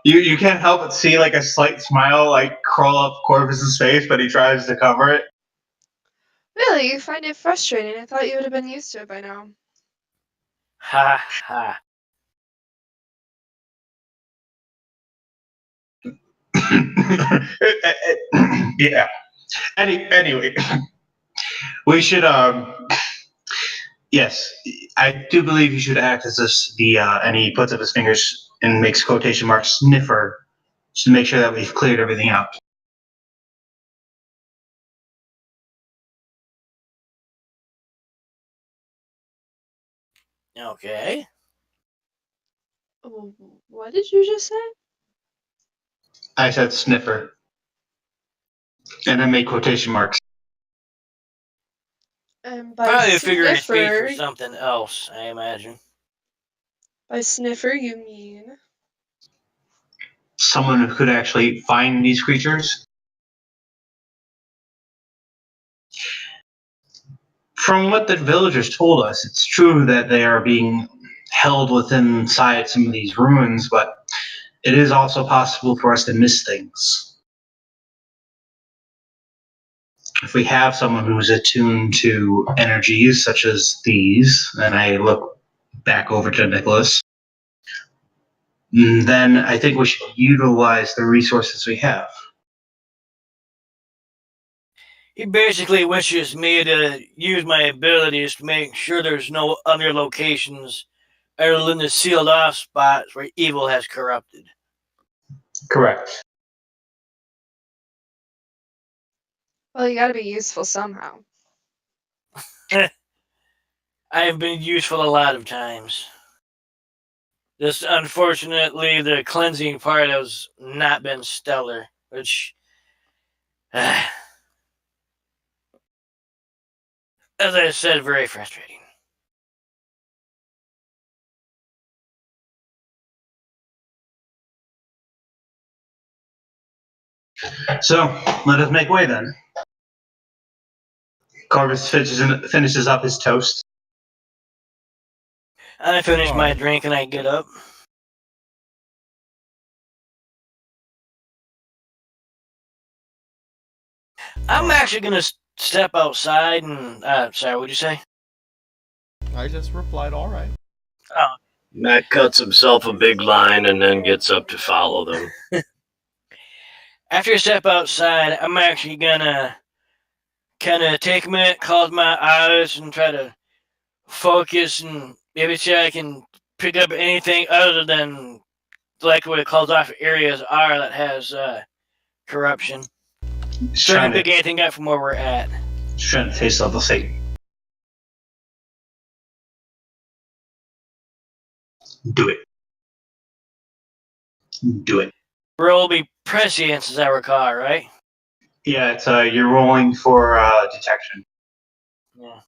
you can't help but see like a slight smile like crawl up Corvus's face, but he tries to cover it. Really? You find it frustrating? I thought you would have been used to it by now. Ha ha. Yeah. Anyway, we should yes, I do believe you should act as and he puts up his fingers and makes quotation marks sniffer to make sure that we've cleared everything out. Okay. What did you just say? I said sniffer, and I made quotation marks. And by Probably figure his speech for sniffer, something else, I imagine. by sniffer you mean? Someone who could actually find these creatures. From what the villagers told us, it's true that they are being held within inside some of these ruins, but it is also possible for us to miss things. If we have someone who's attuned to energies such as these, and I look back over to Nicholas, then I think we should utilize the resources we have. He basically wishes me to use my abilities to make sure there's no other locations other than the sealed off spots where evil has corrupted. Correct. Well, you gotta be useful somehow. I have been useful a lot of times. Just unfortunately, the cleansing part has not been stellar, which, as I said, very frustrating. So, let us make way then. Corvus finishes up his toast. I finish my drink and I get up. I'm actually going to step outside and... sorry, what'd you say? I just replied, all right. Oh. Matt cuts himself a big line and then gets up to follow them. After I step outside, I'm actually going to kind of take a minute, close my eyes, and try to focus and maybe see if I can pick up anything other than like what it calls off areas are that has corruption. Just Trying trying to to, pick anything up from where we're at. just trying to taste level thing. Do it. Do it. Roll be prescience, as I recall, right? Yeah, it's you're rolling for detection. Yeah.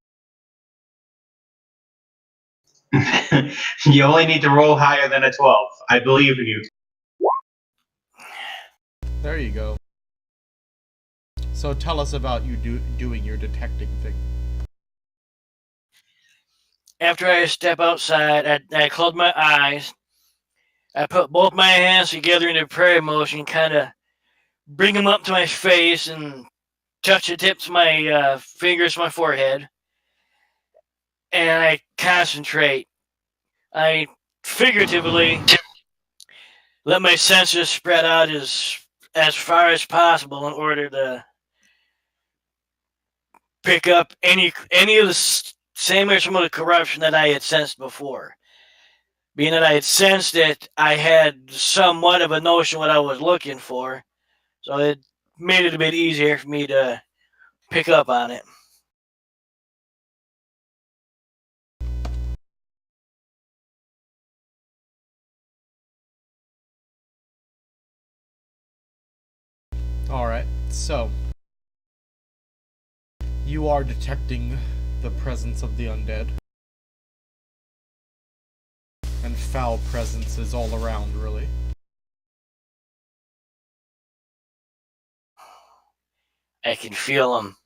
You only need to roll higher than a 12. I believe in you. There you go. So tell us about you doing your detecting thing. After I step outside, I close my eyes. I put both my hands together in a prayer motion, kind of bring them up to my face and touch the tips of my fingers to my forehead. And I concentrate. I figuratively let my senses spread out as far as possible in order to pick up any of the same or some of the corruption that I had sensed before. Being that I had sensed it, I had somewhat of a notion what I was looking for, so it made it a bit easier for me to pick up on it. Alright, so you are detecting the presence of the undead. And foul presences all around, really. I can feel them.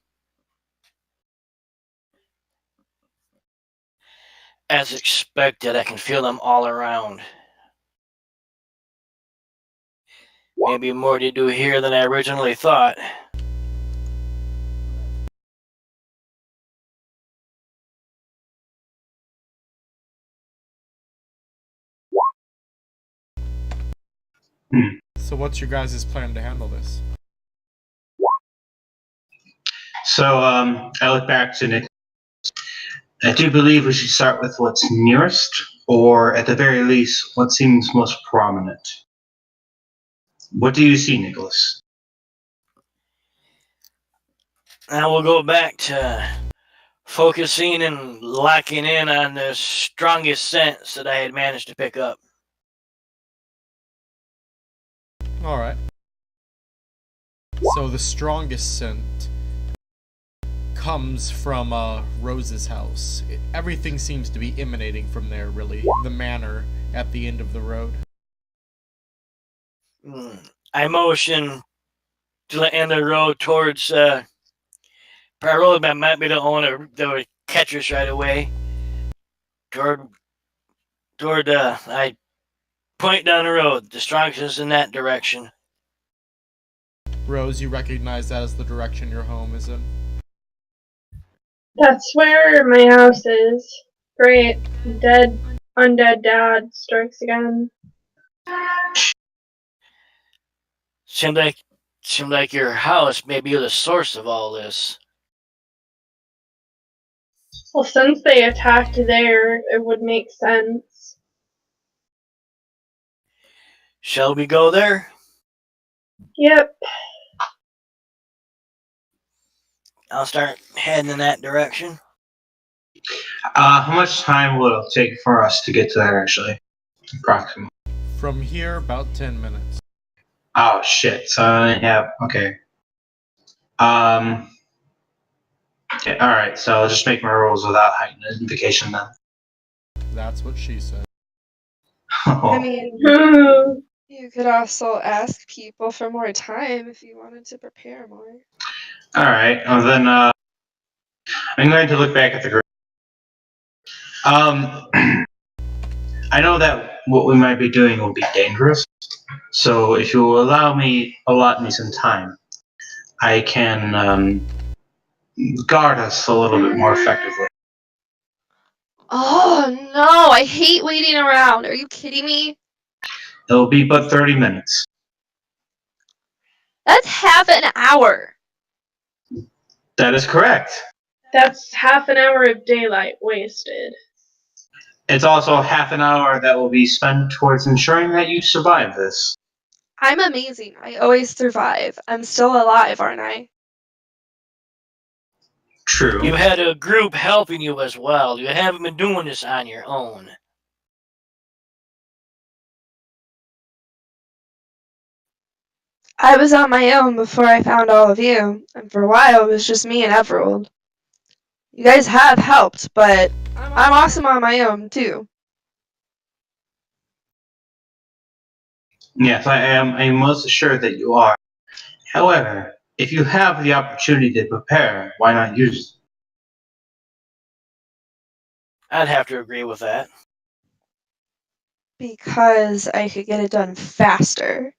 As expected, I can feel them all around. Maybe more to do here than I originally thought. So what's your guys' plan to handle this? So I look back to Nick. I do believe we should start with what's nearest, or at the very least, what seems most prominent. What do you see, Nicholas? Now we'll go back to focusing and locking in on the strongest sense that I had managed to pick up. Alright. So the strongest scent comes from Rose's house. Everything seems to be emanating from there, really. The manor at the end of the road. I motion to the end of the road towards probably that might be the owner that would catch us right away. Toward I point down the road. The strongest is in that direction. Rose, you recognize that as the direction your home is in? That's where my house is. Great. Undead dad strikes again. Seemed like your house may be the source of all this. Well, since they attacked there, it would make sense. Shall we go there? Yep. I'll start heading in that direction. How much time will it take for us to get to there, actually? Approximately. From here, about 10 minutes. Oh, shit. So I only have... Okay. Okay, alright, so I'll just make my rolls without heightened identification then. That's what she said. I mean, Hmm. you could also ask people for more time if you wanted to prepare more. Alright, well then, I'm going to look back at the group. I know that what we might be doing will be dangerous, so if you will allot me some time, I can guard us a little bit more effectively. Oh no, I hate waiting around. Are you kidding me? It'll be but 30 minutes. That's half an hour. That is correct. That's half an hour of daylight wasted. It's also half an hour that will be spent towards ensuring that you survive this. I'm amazing. I always survive. I'm still alive, aren't I? True. You had a group helping you as well. You haven't been doing this on your own. I was on my own before I found all of you, and for a while it was just me and Everald. You guys have helped, but I'm awesome on my own, too. Yes, I am. I'm most assured that you are. However, if you have the opportunity to prepare, why not use it? I'd have to agree with that. Because I could get it done faster.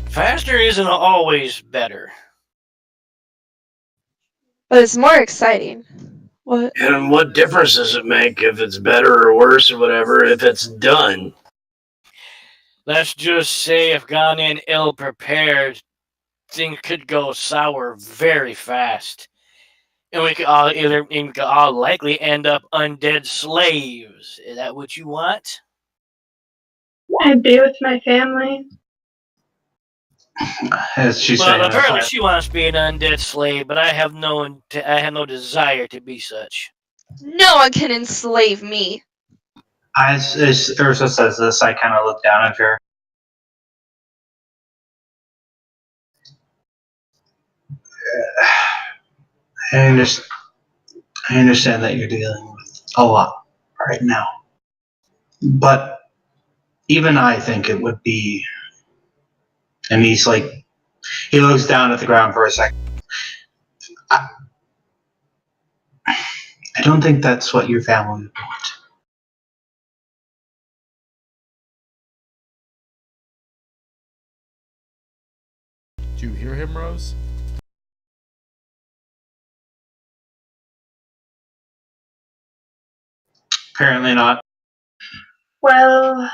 Faster isn't always better. But it's more exciting. What? And what difference does it make if it's better or worse or whatever if it's done? Let's just say if gone in ill prepared, things could go sour very fast. And we could all likely end up undead slaves. Is that what you want? I'd be with my family. As she's Well, saying, apparently she wants to be an undead slave, but I have no desire to be such. No one can enslave me. as Ursa says this, I kind of look down at her. I understand that you're dealing with a lot right now. But even I think it would be... And he's like... He looks down at the ground for a second. I don't think that's what your family would want. Do you hear him, Rose? Apparently not. Well,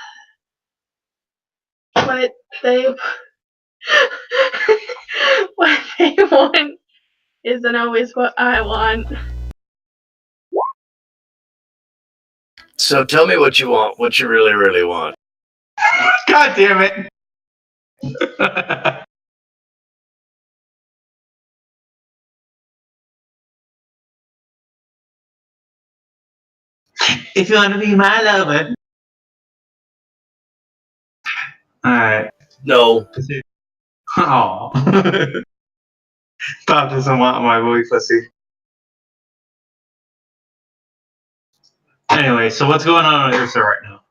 what they what they want isn't always what I want. So tell me what you want, what you really, really want. God damn it! If you want to be my lover. Alright. No. Oh. Bob doesn't want my boy pussy. Anyway, so what's going on with Ursa right now?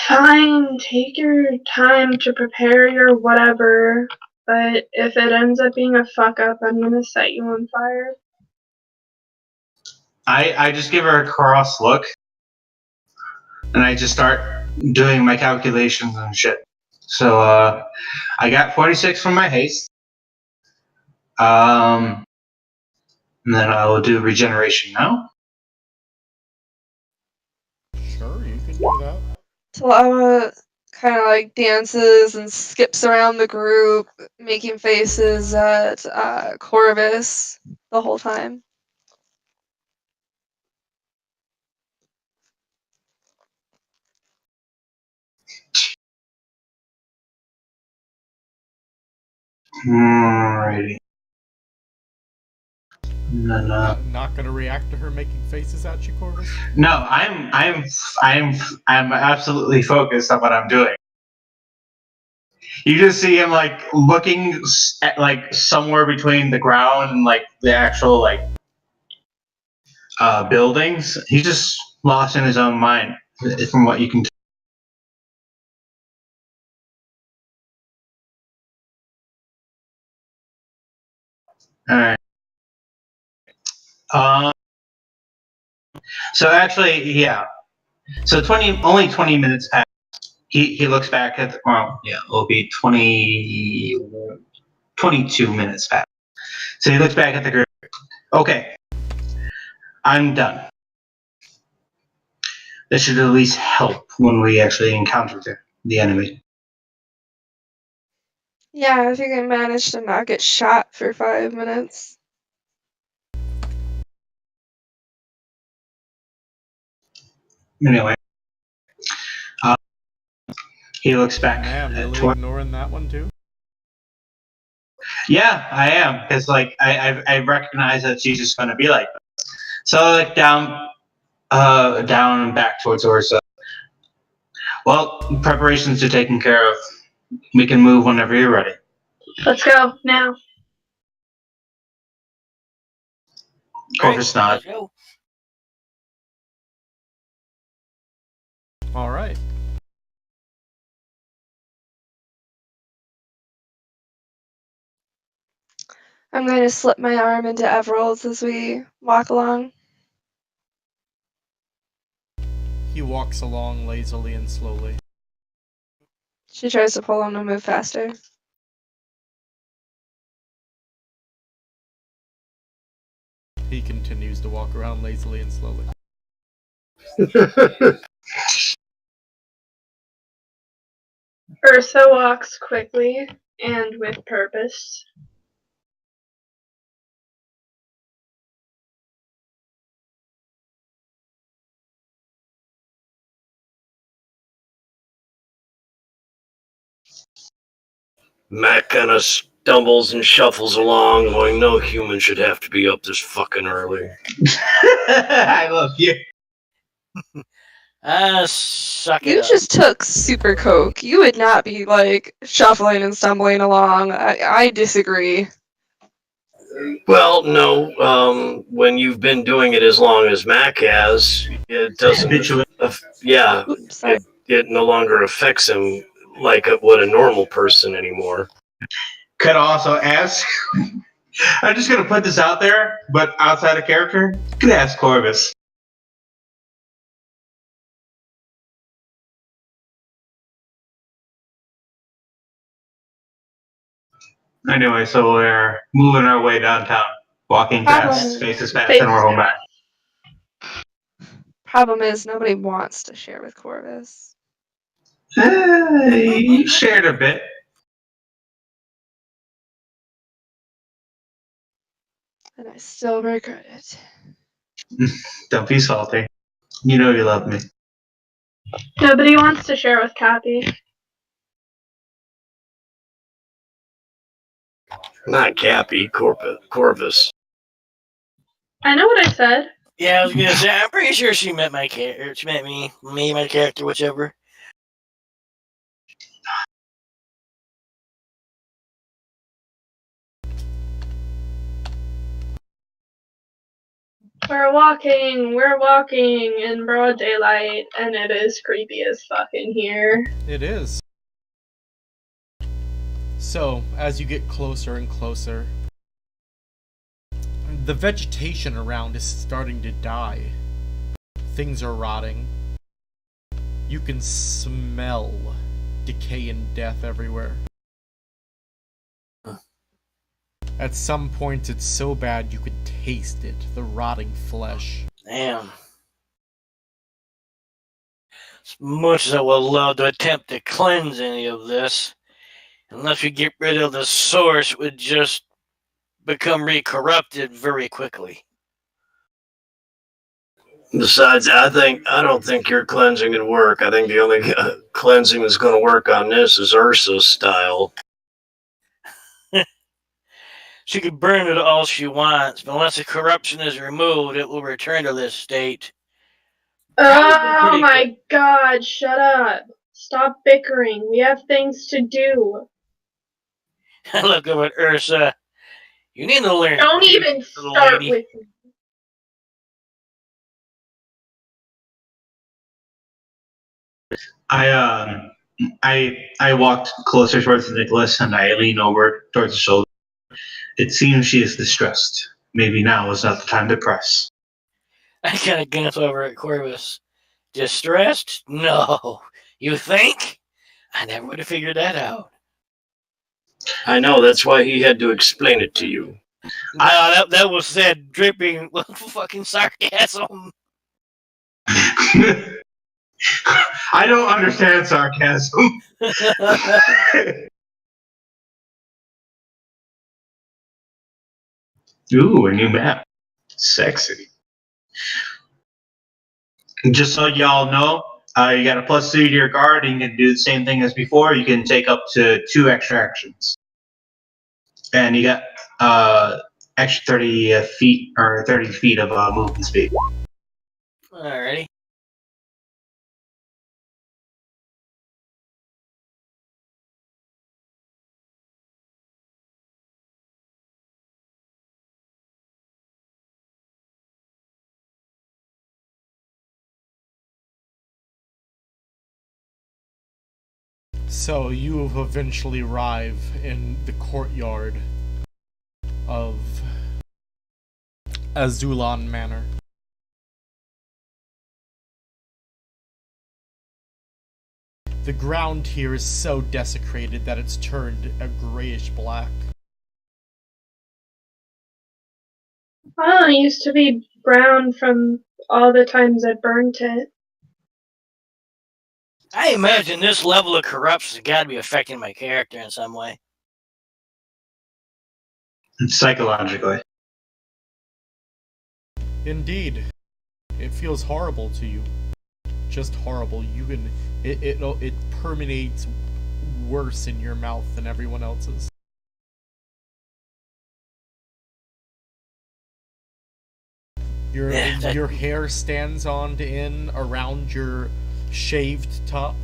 Fine, take your time to prepare your whatever, but if it ends up being a fuck up, I'm gonna set you on fire. I just give her a cross look, and I just start doing my calculations and shit. So, I got 46 from my haste. And then I will do regeneration now. Sure, you can do that. Talawa kind of like dances and skips around the group, making faces at Corvus the whole time. Alrighty. No, no. Not gonna react to her making faces at you, Corvus? No, I'm absolutely focused on what I'm doing. You just see him like looking at like somewhere between the ground and like the actual like buildings. He's just lost in his own mind, from what you can tell. All right. So actually, yeah. So only 20 minutes past. He looks back at the, well, yeah, it'll be 22 minutes past. So he looks back at the group. Okay, I'm done. This should at least help when we actually encounter the enemy. Yeah, I think I managed to not get shot for 5 minutes. Anyway, he looks back. Man, really toward- ignoring that one too? Yeah, I am, because like I recognize that she's just gonna be like this. So like down and back towards Orsa. Well, preparations are taken care of. We can move whenever you're ready. Let's go now. Corvus nod. Let's go. All right. I'm going to slip my arm into Everald's as we walk along. He walks along lazily and slowly. She tries to pull him to move faster. He continues to walk around lazily and slowly. Ursa walks quickly and with purpose. Mac kind of stumbles and shuffles along, going, no human should have to be up this fucking early. I love you. Suck it You up. just took super coke. You would not be like shuffling and stumbling along. I disagree. Well, no, when you've been doing it as long as Mac has, it doesn't. Habitually. Yeah, Oops, sorry. it no longer affects him like what a normal person anymore. Could also ask. I'm just gonna put this out there, but outside of character, could ask Corvus. Anyway, so we're moving our way downtown, walking fast, faces fast, and we're home back. Problem is, nobody wants to share with Corvus. You shared a bit. And I still regret it. Don't be salty. You know you love me. Nobody wants to share with Cappy. Not Cappy, Corvus. I know what I said. Yeah, I was gonna say, I'm pretty sure she met my character. She met me, my character, whichever. We're walking in broad daylight, and it is creepy as fuck in here. It is. So, as you get closer and closer, the vegetation around is starting to die. Things are rotting. You can smell decay and death everywhere. At some points, it's so bad you could taste it, the rotting flesh. Damn. As much as I would love to attempt to cleanse any of this, unless we get rid of the source, it would just become re-corrupted very quickly. Besides, I don't think your cleansing would work. I think the only cleansing that's going to work on this is Ursa's style. She could burn it all she wants, but unless the corruption is removed, it will return to this state. Oh my god, shut up. Stop bickering. We have things to do. I look over at Ursa. You need to learn. Don't even start with me. I walked closer towards Nicholas and I lean over towards the shoulder. It seems she is distressed. Maybe now is not the time to press. I kind of glance over at Corvus. Distressed? No. You think? I never would have figured that out. I know, that's why he had to explain it to you. No, that was said dripping with fucking sarcasm. I don't understand sarcasm. Ooh, a new map. Sexy. Just so y'all know, you got a +2 to your guard, and you can do the same thing as before. You can take up to 2 extra actions. And you got extra 30 feet or 30 feet of movement speed. Alrighty. So you eventually arrive in the courtyard of Azulan Manor. The ground here is so desecrated that it's turned a grayish black. Well, it used to be brown from all the times I burnt it. I imagine this level of corruption has got to be affecting my character in some way. Psychologically. Indeed, it feels horrible to you. Just horrible. You can it permeates worse in your mouth than everyone else's. Your hair stands on to end around your shaved top.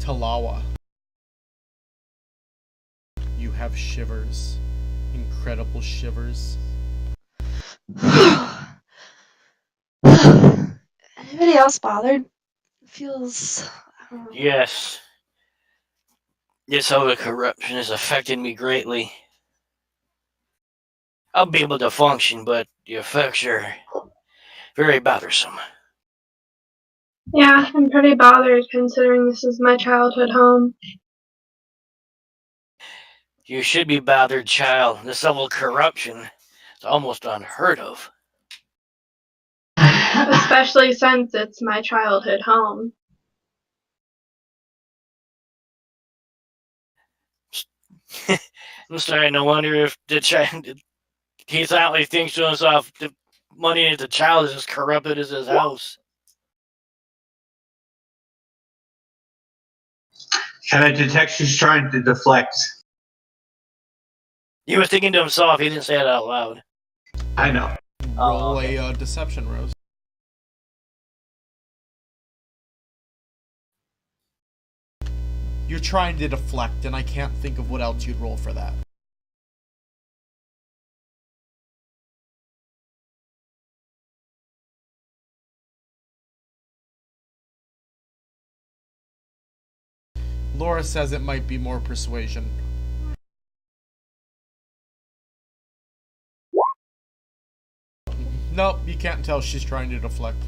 Talawa. You have shivers. Incredible shivers. Anybody else bothered? It feels. I don't know. Yes. This over corruption has affected me greatly. I'll be able to function, but the effects are very bothersome. Yeah, I'm pretty bothered considering this is my childhood home. You should be bothered, child. This level of corruption is almost unheard of. Especially since it's my childhood home. I'm starting to wonder if the child, he silently thinks to himself, the money into the child is as corrupted as his house. And I detect she's trying to deflect. He was thinking to himself, he didn't say it out loud. I know. Roll okay. a deception, Rose. You're trying to deflect, and I can't think of what else you'd roll for that. Laura says it might be more persuasion. Nope, you can't tell she's trying to deflect.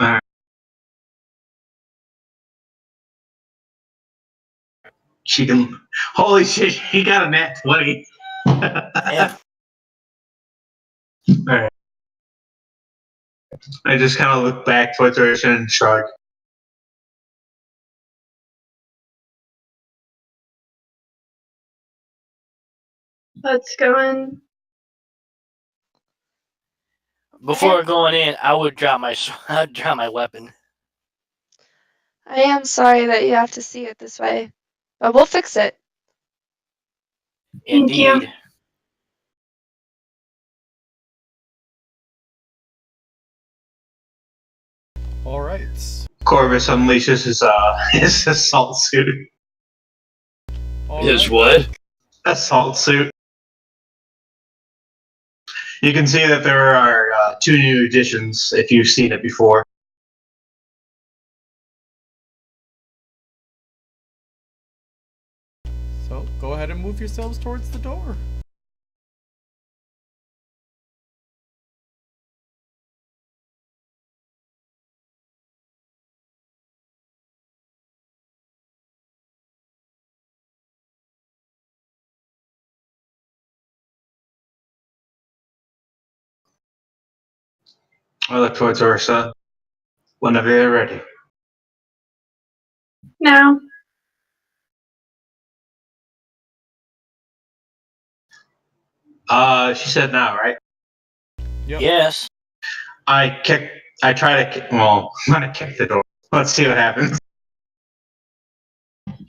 Alright. She can. Holy shit, he got a nat 20. Yeah. Alright. I just kind of look back towards her and shrug. Let's go in. Before going in, I would drop my weapon. I am sorry that you have to see it this way, but we'll fix it. Thank you. Indeed. Alright. Corvus unleashes his assault suit. His what? Assault suit. You can see that there are 2 new additions if you've seen it before. So, go ahead and move yourselves towards the door. I look towards Ursa. Whenever you're ready. Now, She said now, right? Yep. Yes. I try to kick, well, I'm gonna kick the door. Let's see what happens.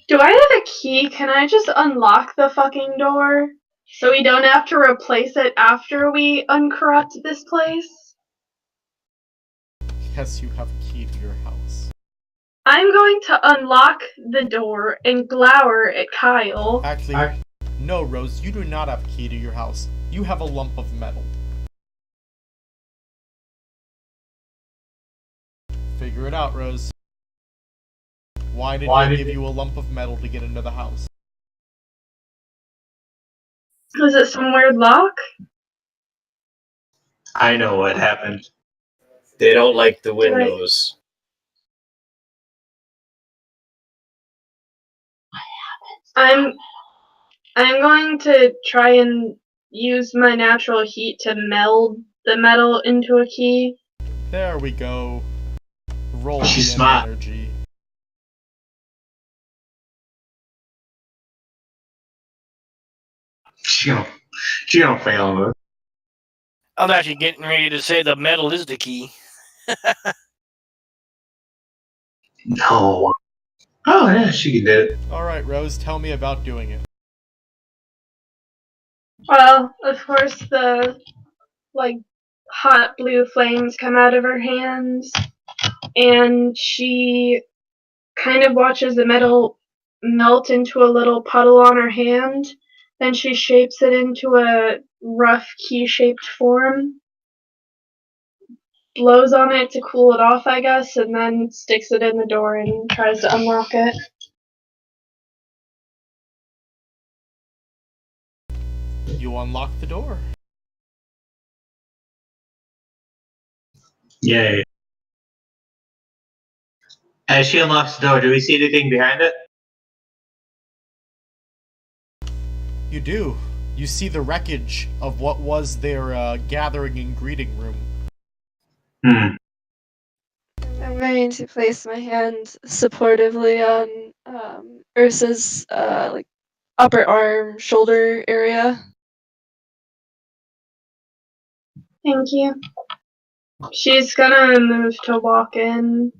do I have a key? Can I just unlock the fucking door? So we don't have to replace it after we uncorrupt this place? Yes, you have a key to your house. I'm going to unlock the door and glower at Kyle. Actually, no, Rose, you do not have a key to your house. You have a lump of metal. Figure it out, Rose. Why did they give you a lump of metal to get into the house? Was it some weird lock? I know what happened. They don't like the windows. I'm going to try and use my natural heat to meld the metal into a key. There we go. Roll She's the smart. energy. She gonna fail on it. I'm actually getting ready to say the metal is the key. No. Oh yeah, she can do it. Alright, Rose, tell me about doing it. Well, of course, the hot blue flames come out of her hands, and she kind of watches the metal melt into a little puddle on her hand. Then she shapes it into a rough key-shaped form, blows on it to cool it off, I guess, and then sticks it in the door and tries to unlock it. You unlock the door. Yay. As she unlocks the door, do we see anything behind it? You do. You see the wreckage of what was their gathering and greeting room. I'm going to place my hand supportively on Ursa's upper arm, shoulder area. Thank you. She's gonna move to walk in.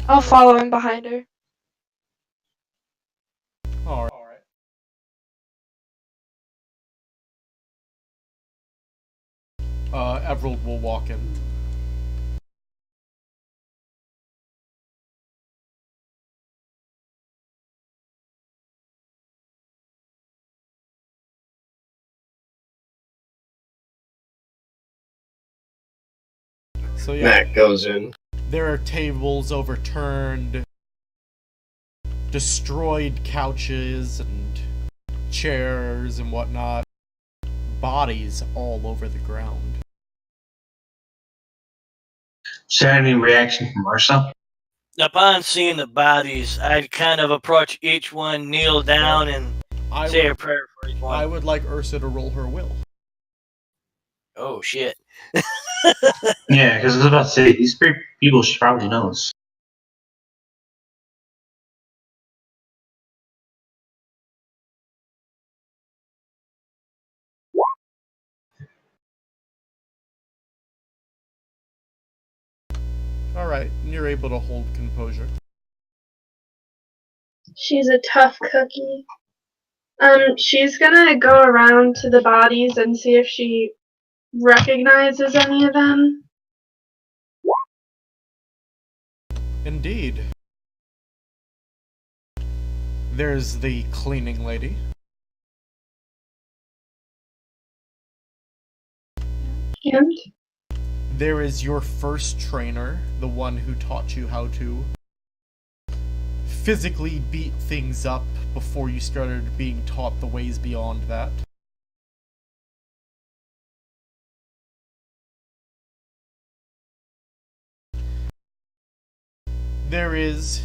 I'll follow in behind her. Alright. Everald will walk in. So yeah, Mac goes in. there are tables overturned, destroyed couches and chairs and whatnot, bodies all over the ground. Is there any reaction from Ursa? Upon seeing the bodies, I'd kind of approach each one, kneel down, and say a prayer for each one. I would like Ursa to roll her will. Oh, shit. Yeah, because I was about to say, these people she probably knows. Alright, you're able to hold composure. She's a tough cookie. She's gonna go around to the bodies and see if she recognizes any of them. Indeed. There's the cleaning lady. And There is your first trainer, the one who taught you how to physically beat things up before you started being taught the ways beyond that. There is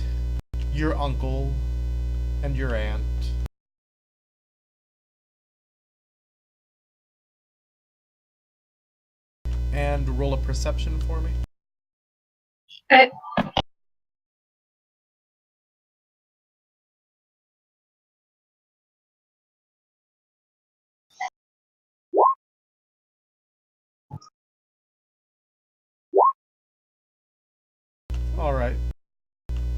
your uncle and your aunt. And roll a perception for me. I, Alright.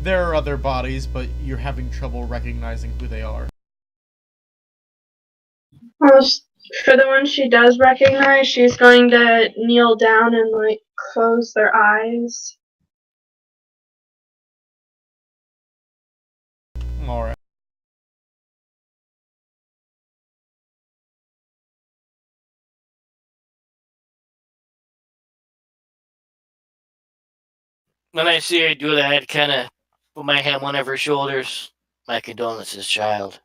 There are other bodies, but you're having trouble recognizing who they are. well, for the one she does recognize, she's going to kneel down and like close their eyes. Alright. When I see her do that, I'd kind of put my hand on one of her shoulders. My condolences, child.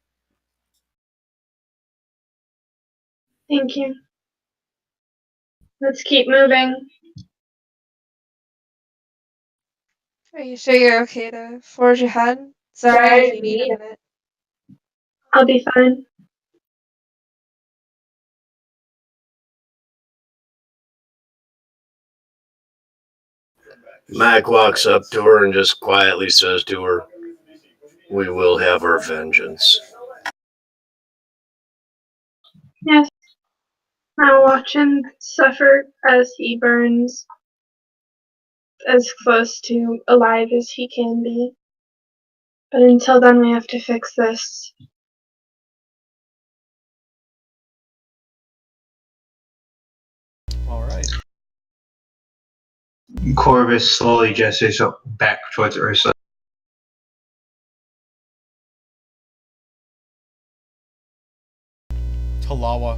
Thank you. Let's keep moving. Are you sure you're okay to forge ahead? Sorry if you need a minute. I'll be fine. Mac walks up to her and just quietly says to her, "We will have our vengeance." Yes. I'll watch him suffer as he burns as close to alive as he can be. But until then, we have to fix this. Alright. Corvus slowly gestures back towards Ursa. Talawa.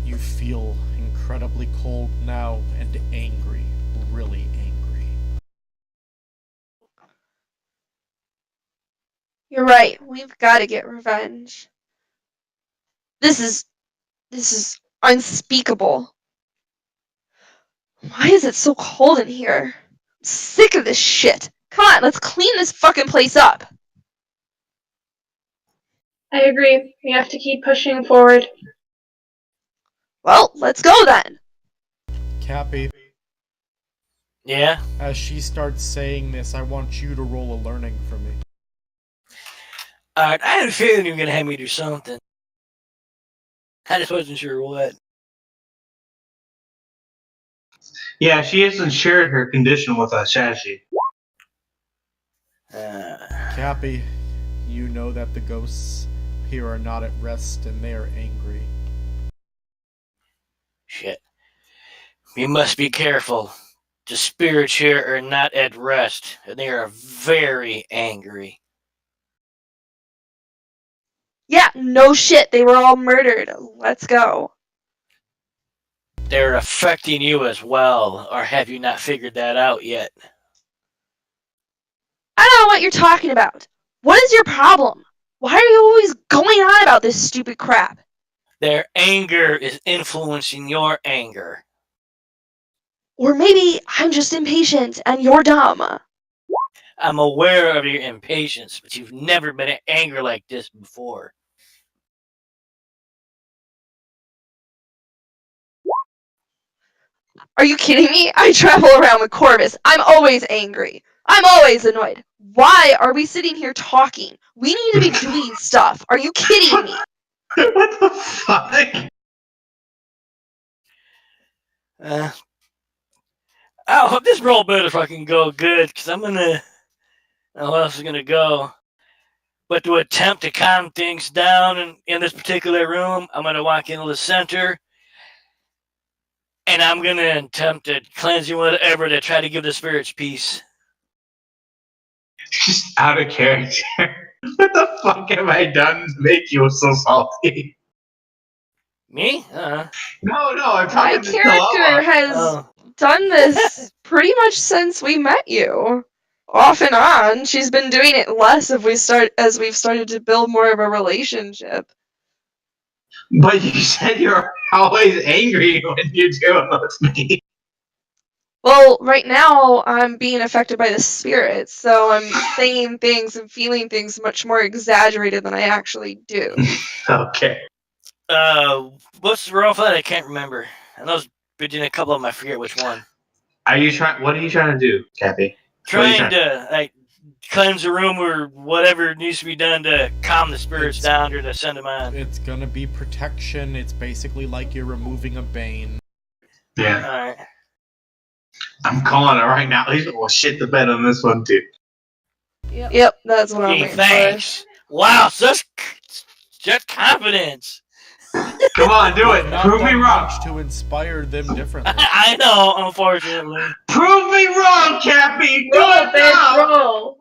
You feel incredibly cold now and angry. Really angry. You're right. We've got to get revenge. This is unspeakable. Why is it so cold in here? I'm sick of this shit. Come on, let's clean this fucking place up. I agree. We have to keep pushing forward. Well, let's go then. Cappy, Yeah? as she starts saying this, I want you to roll a learning for me. Alright, I had a feeling you were going to have me do something. I just wasn't sure what. Yeah, she hasn't shared her condition with us, has she? Cappy, you know that the ghosts here are not at rest and they are angry. Shit. We must be careful. The spirits here are not at rest, and they are very angry. Yeah, no shit. They were all murdered. Let's go. They're affecting you as well, or have you not figured that out yet? I don't know what you're talking about. What is your problem? Why are you always going on about this stupid crap? Their anger is influencing your anger. Or maybe I'm just impatient and you're dumb. I'm aware of your impatience, but you've never been angry like this before. Are you kidding me? I travel around with Corvus. I'm always angry. I'm always annoyed. Why are we sitting here talking? We need to be doing stuff. Are you kidding me? What the fuck? I hope this roll better fucking go good, because I'm gonna. How else is gonna go? But to attempt to calm things down in this particular room, I'm gonna walk into the center, and I'm gonna attempt to cleanse you whatever to try to give the spirits peace. Just out of character. What the fuck have I done to make you so salty? Me? No, I'm My talking to character Talala. has done this pretty much since we met you. Off and on, she's been doing it less as we've started to build more of a relationship. But you said you're always angry when you're doing with me. Well, right now I'm being affected by the spirits, so I'm saying things and feeling things much more exaggerated than I actually do. Okay. What's the roll for that? I can't remember. I know it's between a couple of them. I forget which one. What are you trying to do, Cappy? Trying to like cleanse the room or whatever needs to be done to calm the spirits down or to send them on. It's gonna be protection. It's basically like you're removing a bane. Yeah. All right. I'm calling it right now. He's gonna shit the bed on this one too. Yep, that's what I'm Gee, waiting thanks. Wow, such confidence. Come on, do it. Not Prove me done wrong. much to inspire them differently. I know, unfortunately. Prove me wrong, Cappy. Do Roll, it bitch, now. roll.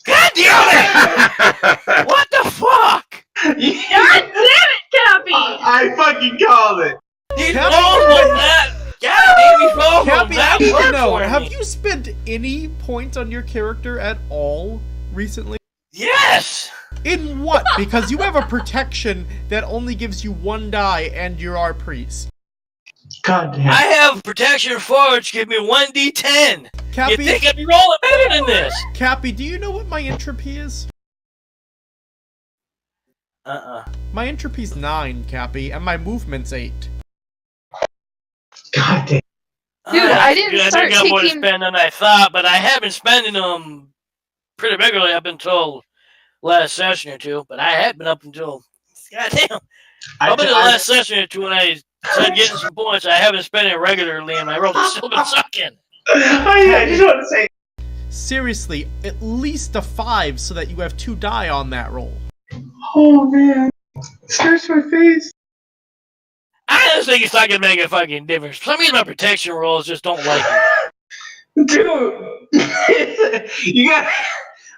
God damn it! What the fuck? God damn it, Cappy! I fucking called it. These Cappy- rolls were not. God damn, these rolls were Cappy, I not need to work know, for have me. you spent any points on your character at all recently? Yes! In what? Because you have a protection that only gives you 1 die and you're our priest. God damn. I have protection forge, give me 1d10. You Cappy, think I'd be rolling better than this? Cappy, do you know what my entropy is? My entropy's 9, Cappy, and my movement's 8. God damn. Dude, I didn't I start think I more to taking- spend than I thought, but I have been spending them pretty regularly up until last session or two. But I had been up until goddamn up until the last session or two when I started getting some points. I haven't spent it regularly, and my rolls have still been sucking. Oh yeah, I just want to say. Seriously, at least a 5 so that you have 2 die on that roll. Oh man, it hurts my face. I just think it's not gonna make a fucking difference. Some of my protection rolls just don't like it. Dude, you got.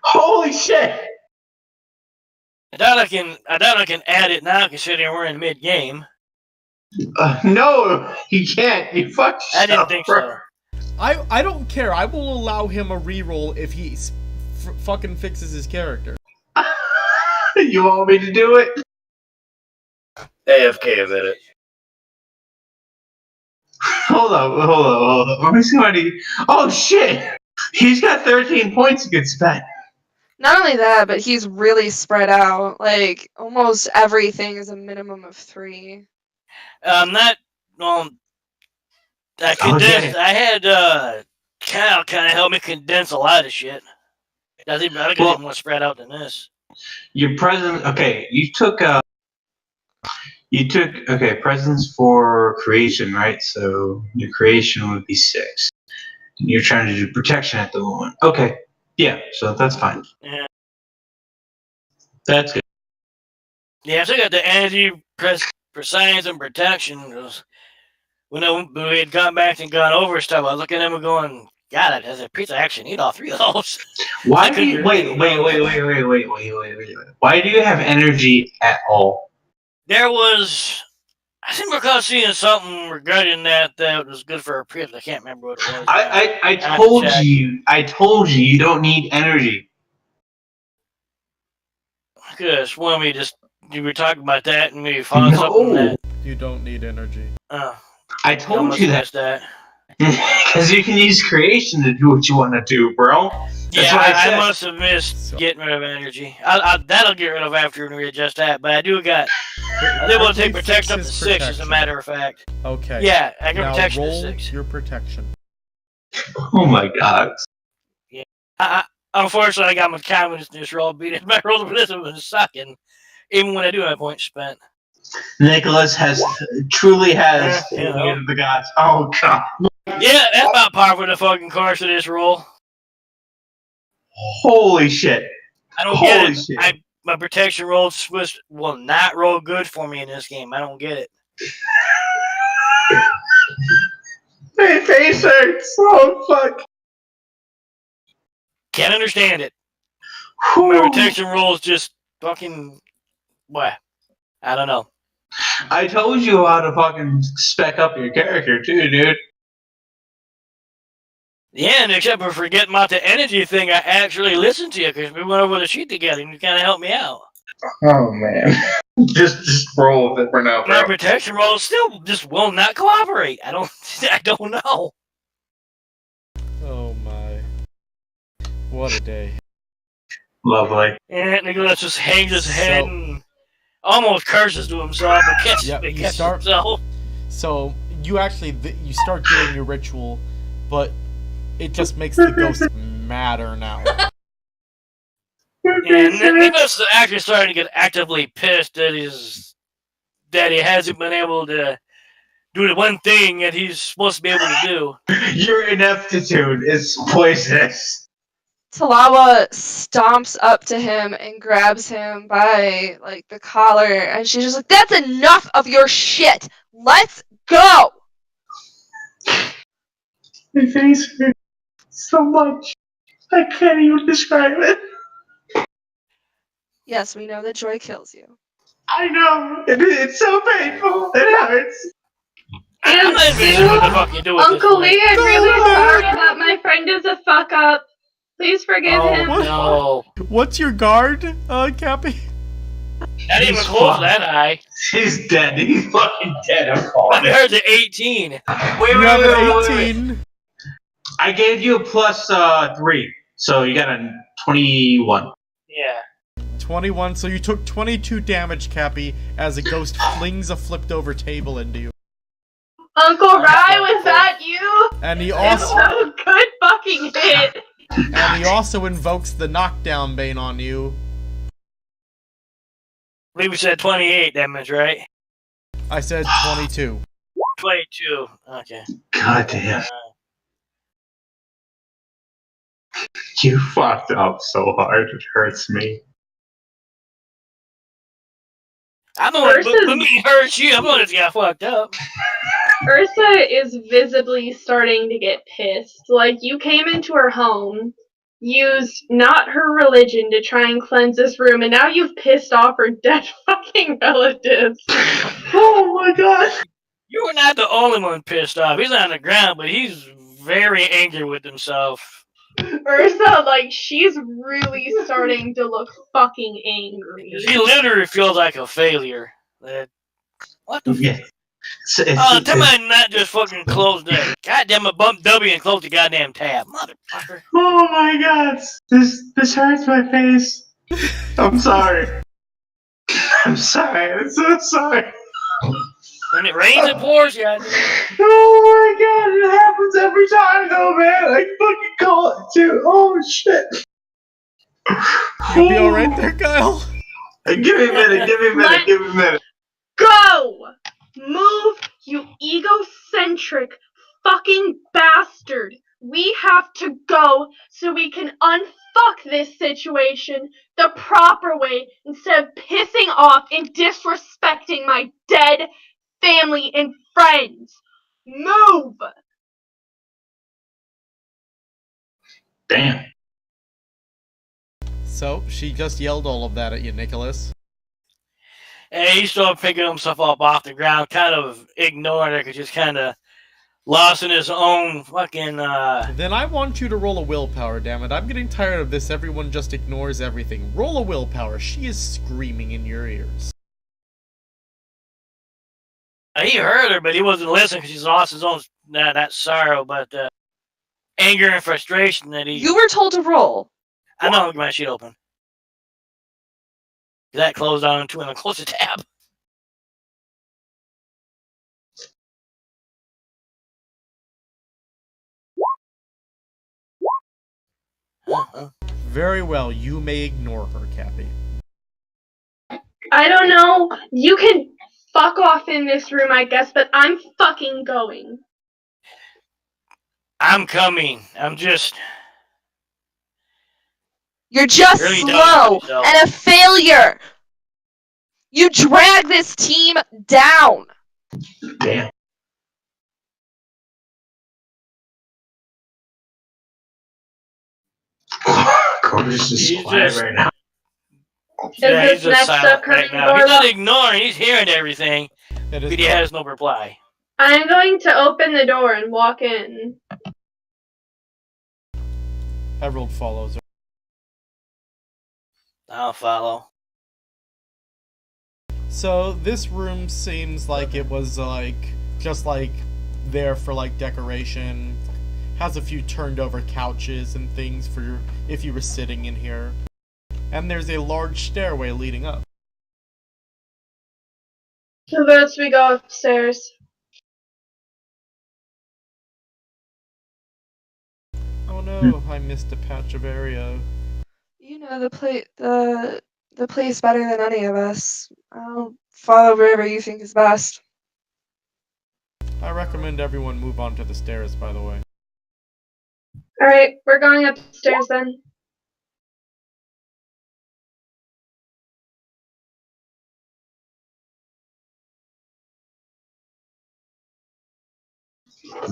Holy shit. I doubt I can add it now, considering we're in mid game. No, you can't. You fucked I didn't yourself, think bro. so. I don't care. I will allow him a reroll if he fucking fixes his character. You want me to do it? AFK a minute. Hold on. Let me see what he. Oh shit! He's got 13 points to get spent. Not only that, but he's really spread out. Like, almost everything is a minimum of 3. Not I condensed. I had Cal kind of help me condense a lot of shit. I think it's even more spread out than this. Your present. Okay, you took. Presents for creation, right? So your creation would be 6. And you're trying to do protection at the moment. Okay, yeah. So that's fine. Yeah. That's good. Yeah, I still got the energy, for science, and protection. When we had gone back and gone over stuff, I was looking at them and going, God, as a priest, I actually need all 3 of those. Why do you wait? Why do you have energy at all? There was, I think recall seeing something regarding that was good for a priest. I can't remember what it was. I told you you don't need energy. Because when you were talking about that and we found something that You don't need energy. I told you that. Because you can use creation to do what you want to do, bro. That's what I said. I must have missed getting rid of energy. That'll get rid of after we readjust that. But I do got. I was able to take protection up to 6, as a matter of fact. Okay. Yeah, I got Now protection to roll 6. your protection. Oh my god. Unfortunately, I got my confidence in this roll beat it. My rolls for this one was sucking, even when I do have points spent. Nicholas truly has Yeah, you know. weight of the gods. Oh god. Yeah, that's about par for the fucking course of this roll. Holy shit. I don't Holy get it. shit. My protection rolls will not roll good for me in this game. I don't get it. My face hurts. Oh fuck. Can't understand it. My protection rolls just fucking. What? I don't know. I told you how to fucking spec up your character too, dude. Yeah, and except for forgetting about the energy thing, I actually listened to you because we went over the sheet together and you kind of helped me out. Oh man. just roll with it for now, My bro. protection rolls still just will not cooperate. I don't know. What a day. Lovely. And Nicholas just hangs his head and almost curses to himself, but catches himself. So you actually you start doing your ritual, but it just makes the ghost madder now. And Nicholas is actually starting to get actively pissed that he hasn't been able to do the one thing that he's supposed to be able to do. Your ineptitude is poisonous. Talawa stomps up to him and grabs him by like the collar, and she's just like, "That's enough of your shit. Let's go." My face hurts so much. I can't even describe it. Yes, we know that joy kills you. I know. It's so painful. It hurts. I'm not even sure what the fuck you do with Uncle this. Lee, I'm really sorry that my friend is a fuck up. Please forgive him. No. What's your guard, Cappy? Not even close to that high. He's dead. He's fucking dead. I'm I calling it. heard the 18. Wait. You have an 18. I gave you a plus 3, so you got a 21. Yeah. 21, so you took 22 damage, Cappy, as a ghost flings a flipped over table into you. Uncle Rye, was that you? And he It's also so good fucking hit. invokes the knockdown bane on you. I believe we said 28 damage, right? I said 22. 22. Okay. God damn. You fucked up so hard. It hurts me. I'm the one who me hurt you. I'm the one that's got fucked up. Ursa is visibly starting to get pissed. Like, you came into her home, used not her religion to try and cleanse this room, and now you've pissed off her dead fucking relatives. Oh my god. You were not the only one pissed off. He's on the ground, but he's very angry with himself. Ursa, like, she's really starting to look fucking angry. He literally feels like a failure. What the Yeah. tell me I not just fucking close the goddamn it, bump W and close the goddamn tab. Motherfucker. Oh my god. This hurts my face. I'm sorry. I'm sorry. I'm so sorry. When it rains, it pours, yeah. Oh my god, it happens every time though, man. I fucking call it too. Oh shit. You'll be alright there, Kyle? Give me a minute. Go! Move, you egocentric fucking bastard! We have to go so we can unfuck this situation the proper way instead of pissing off and disrespecting my dead family and friends. Move! Damn. So, she just yelled all of that at you, Nicholas. And he started picking himself up off the ground, kind of ignoring it, because he's kind of lost in his own fucking, Then I want you to roll a willpower, dammit. I'm getting tired of this. Everyone just ignores everything. Roll a willpower. She is screaming in your ears. He heard her, but he wasn't listening because he's lost his own, not sorrow, but anger and frustration that he... You were told to roll. I know, my sheet open. That closed on to him and close the tab. Very well, you may ignore her, Cappy. I don't know. You can fuck off in this room, I guess, but I'm fucking going. I'm coming. I'm just... You're just Really slow don't and a failure. You drag this team down. Damn. Corvus is He's quiet just- right now. Yeah, this he's just next silent upcoming right now. He's not door- ignoring. He's hearing everything, It but is he has no reply. I'm going to open the door and walk in. Everald follows her. I'll follow. So, this room seems like it was, just, there for, decoration. Has a few turned over couches and things for if you were sitting in here. And there's a large stairway leading up. So votes we go upstairs. Oh no, I missed a patch of area. You know the place better than any of us. I'll follow wherever you think is best. I recommend everyone move on to the stairs, by the way. Alright, we're going upstairs then.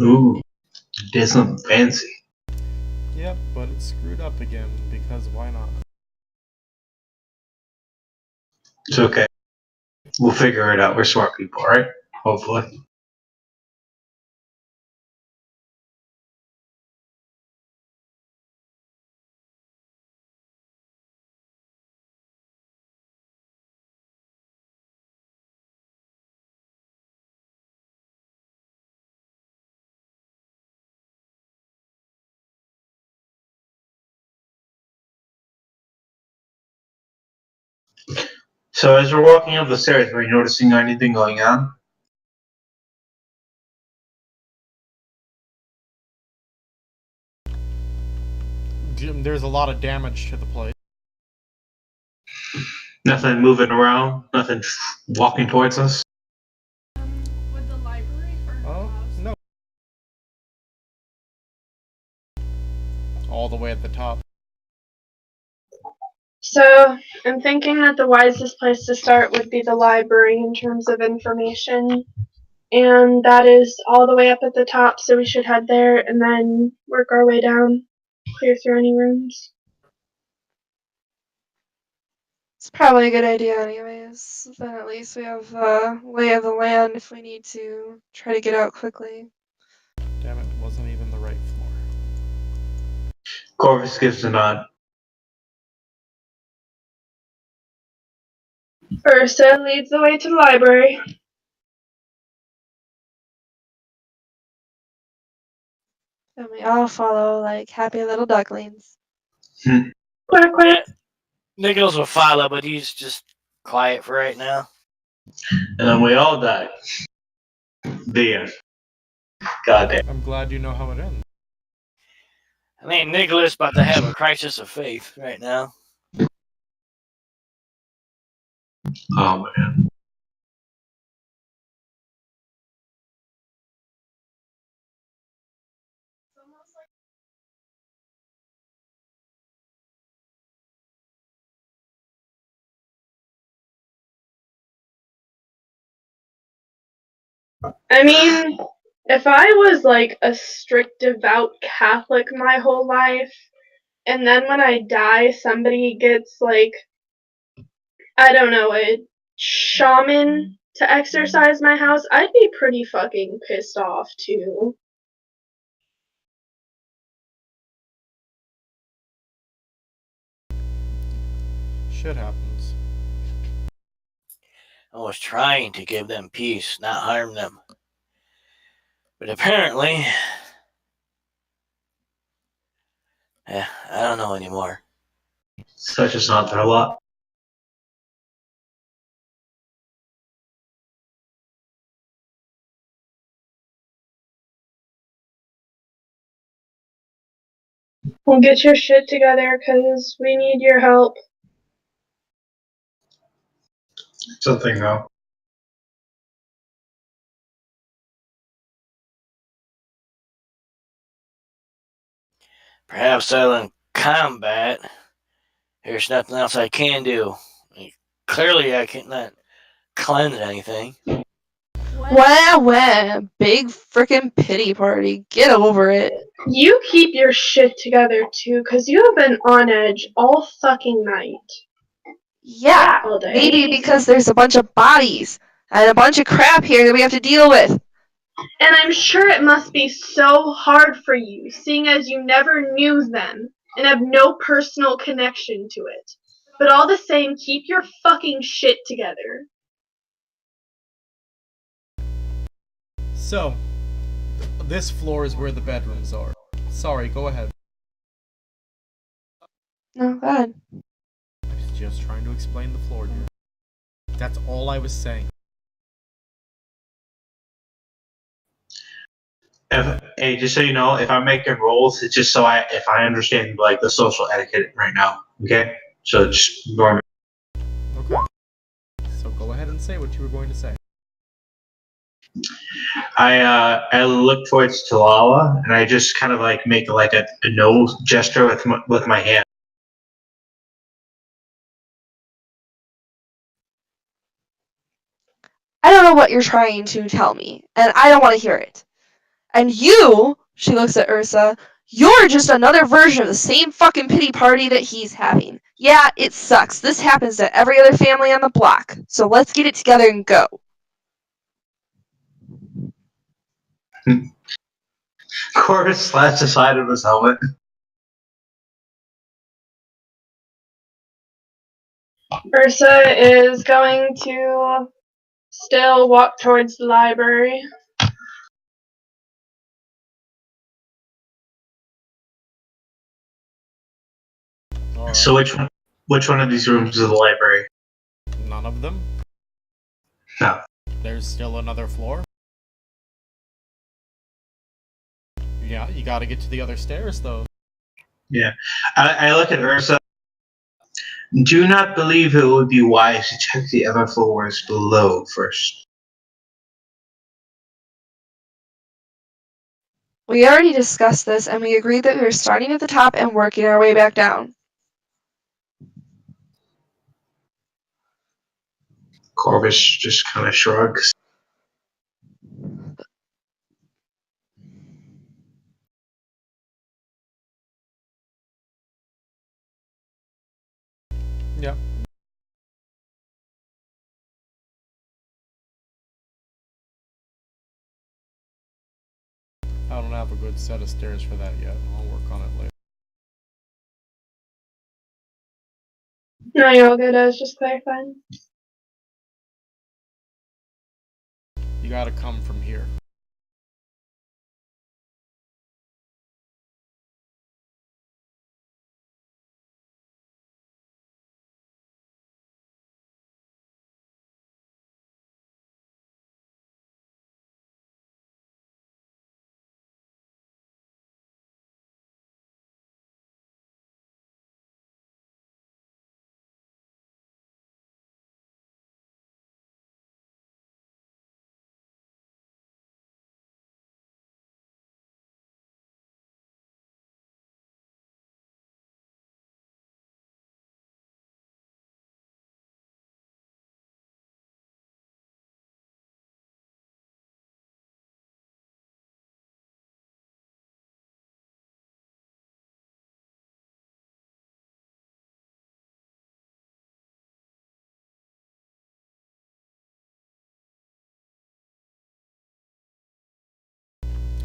Ooh, did something fancy. Yep, but it's screwed up again, because why not? It's okay. We'll figure it out. We're smart people, right? Hopefully. So as we're walking up the stairs, are you noticing anything going on? There's a lot of damage to the place. Nothing moving around? Nothing walking towards us? Would the library or Oh, no. All the way at the top. So, I'm thinking that the wisest place to start would be the library in terms of information. And that is all the way up at the top, so we should head there and then work our way down, clear through any rooms. It's probably a good idea anyways. Then at least we have the lay of the land if we need to try to get out quickly. Damn it, wasn't even the right floor. Corvus gives a nod. Ursa leads the way to the library. And we all follow like happy little ducklings. Quack, quack. Nicholas will follow, but he's just quiet for right now. And then we all die. The end. Goddamn. I'm glad you know how it ends. I mean, Nicholas about to have a crisis of faith right now. Oh man. I mean, if I was like a strict devout Catholic my whole life, and then when I die, somebody gets like, I don't know, a shaman to exercise my house, I'd be pretty fucking pissed off too. Shit happens. I was trying to give them peace, not harm them. But apparently, I don't know anymore. Such is not their lot. Well, get your shit together, cause we need your help. Something though. Perhaps other than combat, there's nothing else I can do. Clearly, I cannot cleanse anything. Wah, big frickin' pity party. Get over it. You keep your shit together too, cause you have been on edge all fucking night. Yeah, All day. maybe because there's a bunch of bodies and a bunch of crap here that we have to deal with. And I'm sure it must be so hard for you, seeing as you never knew them and have no personal connection to it. But all the same, keep your fucking shit together. So, this floor is where the bedrooms are. Sorry, go ahead. No, go ahead. I was just trying to explain the floor, dear. That's all I was saying. Hey, just so you know, if I'm making rolls, it's just so if I understand like the social etiquette right now. Okay, so just ignore me. Okay. So go ahead and say what you were going to say. I look towards Talala and I just kind of like make like a no gesture with my hand. I don't know what you're trying to tell me, and I don't want to hear it. And you, she looks at Ursa, you're just another version of the same fucking pity party that he's having. Yeah, it sucks. This happens to every other family on the block. So let's get it together and go. Corvus slaps the side of his helmet. Ursa is going to still walk towards the library. Alright. So which one of these rooms is the library? None of them? No. There's still another floor? Yeah, you gotta get to the other stairs, though. Yeah. I look at Ursa. Do not believe it would be wise to check the other floors below first. We already discussed this, and we agreed that we were starting at the top and working our way back down. Corvus just kind of shrugs. Yep. I don't have a good set of stairs for that yet. I'll work on it later. No, you're all good. I was just clarifying. You gotta come from here.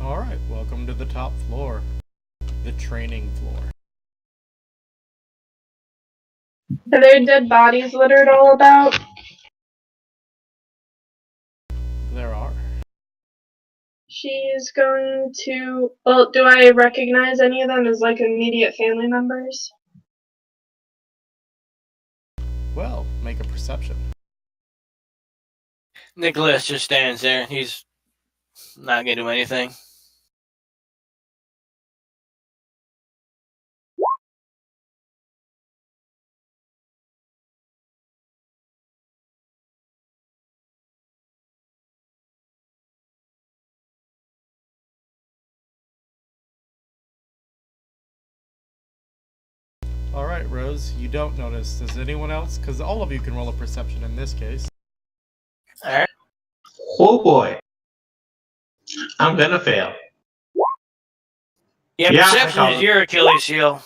Alright, welcome to the top floor. The training floor. Are there dead bodies littered all about? There are. She's going to. Well, do I recognize any of them as like immediate family members? Well, make a perception. Nicholas just stands there. He's not gonna do anything. Alright, Rose, you don't notice. Does anyone else? Because all of you can roll a perception in this case. Alright. Oh boy. I'm gonna fail. Yeah, Yeah, I perception call is it. your Achilles heel.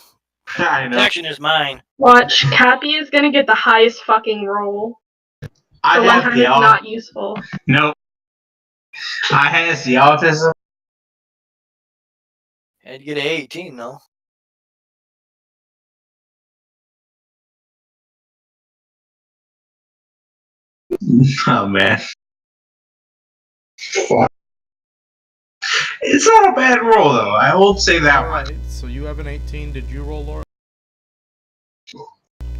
I know. Protection is mine. Watch, Cappy is gonna get the highest fucking roll. I The one have time the it's not useful. No. I has the autism. Had to get an 18 though. Oh man. Fuck. It's not a bad roll, though. I won't say that one. Alright, so you have an 18. Did you roll, Laura?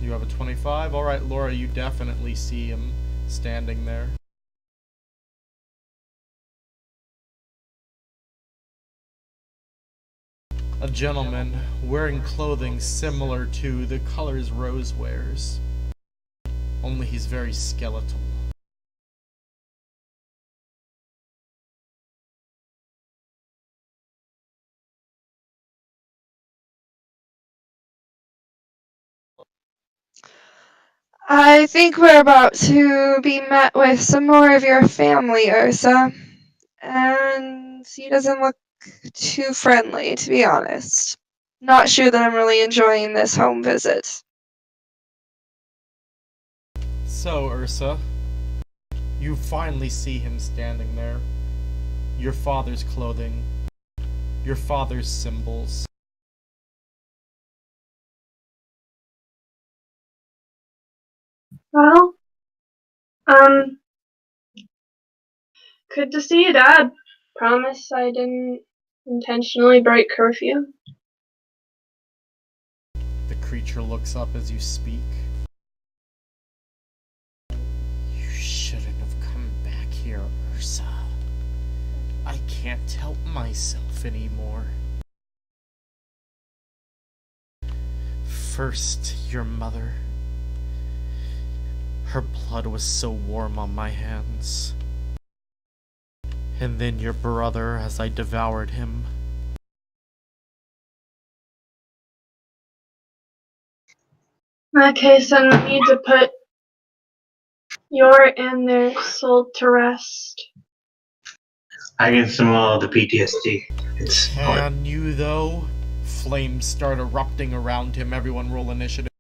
You have a 25? Alright, Laura, you definitely see him standing there. A gentleman wearing clothing similar to the colors Rose wears. Only he's very skeletal. I think we're about to be met with some more of your family, Ursa. And he doesn't look too friendly, to be honest. Not sure that I'm really enjoying this home visit. So, Ursa, you finally see him standing there. Your father's clothing. Your father's symbols. Well, good to see you, Dad. Promise I didn't intentionally break curfew. The creature looks up as you speak. You shouldn't have come back here, Ursa. I can't help myself anymore. First, your mother. Her blood was so warm on my hands. And then your brother as I devoured him. In that case, I need to put your and their soul to rest. I can smell the PTSD. It's Can you, though? Flames start erupting around him. Everyone roll initiative.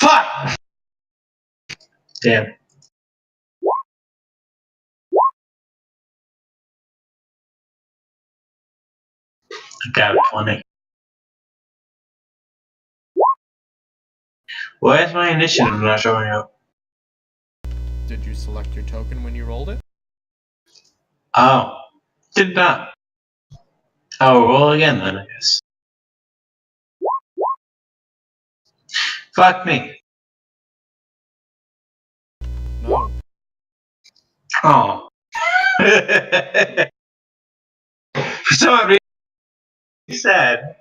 fuck. Damn. I got 20. Why is my initiative not showing up? Did you select your token when you rolled it? Oh, did not. I'll roll again then, I guess. Fuck me. No. Oh. For some reason, sad.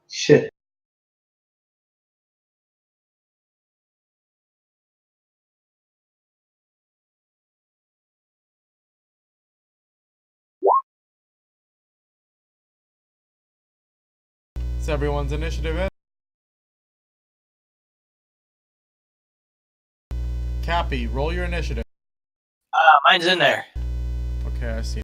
Shit. Is everyone's initiative in? Cappy, roll your initiative. Mine's in there. Okay, I see.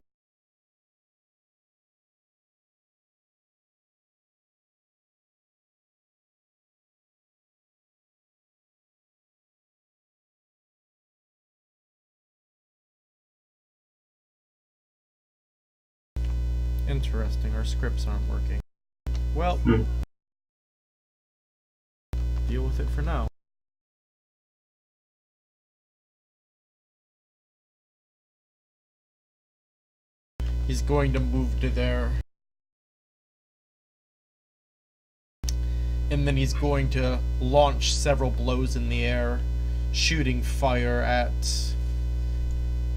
Interesting, our scripts aren't working. Well, deal with it for now. He's going to move to there. And then he's going to launch several blows in the air, shooting fire at...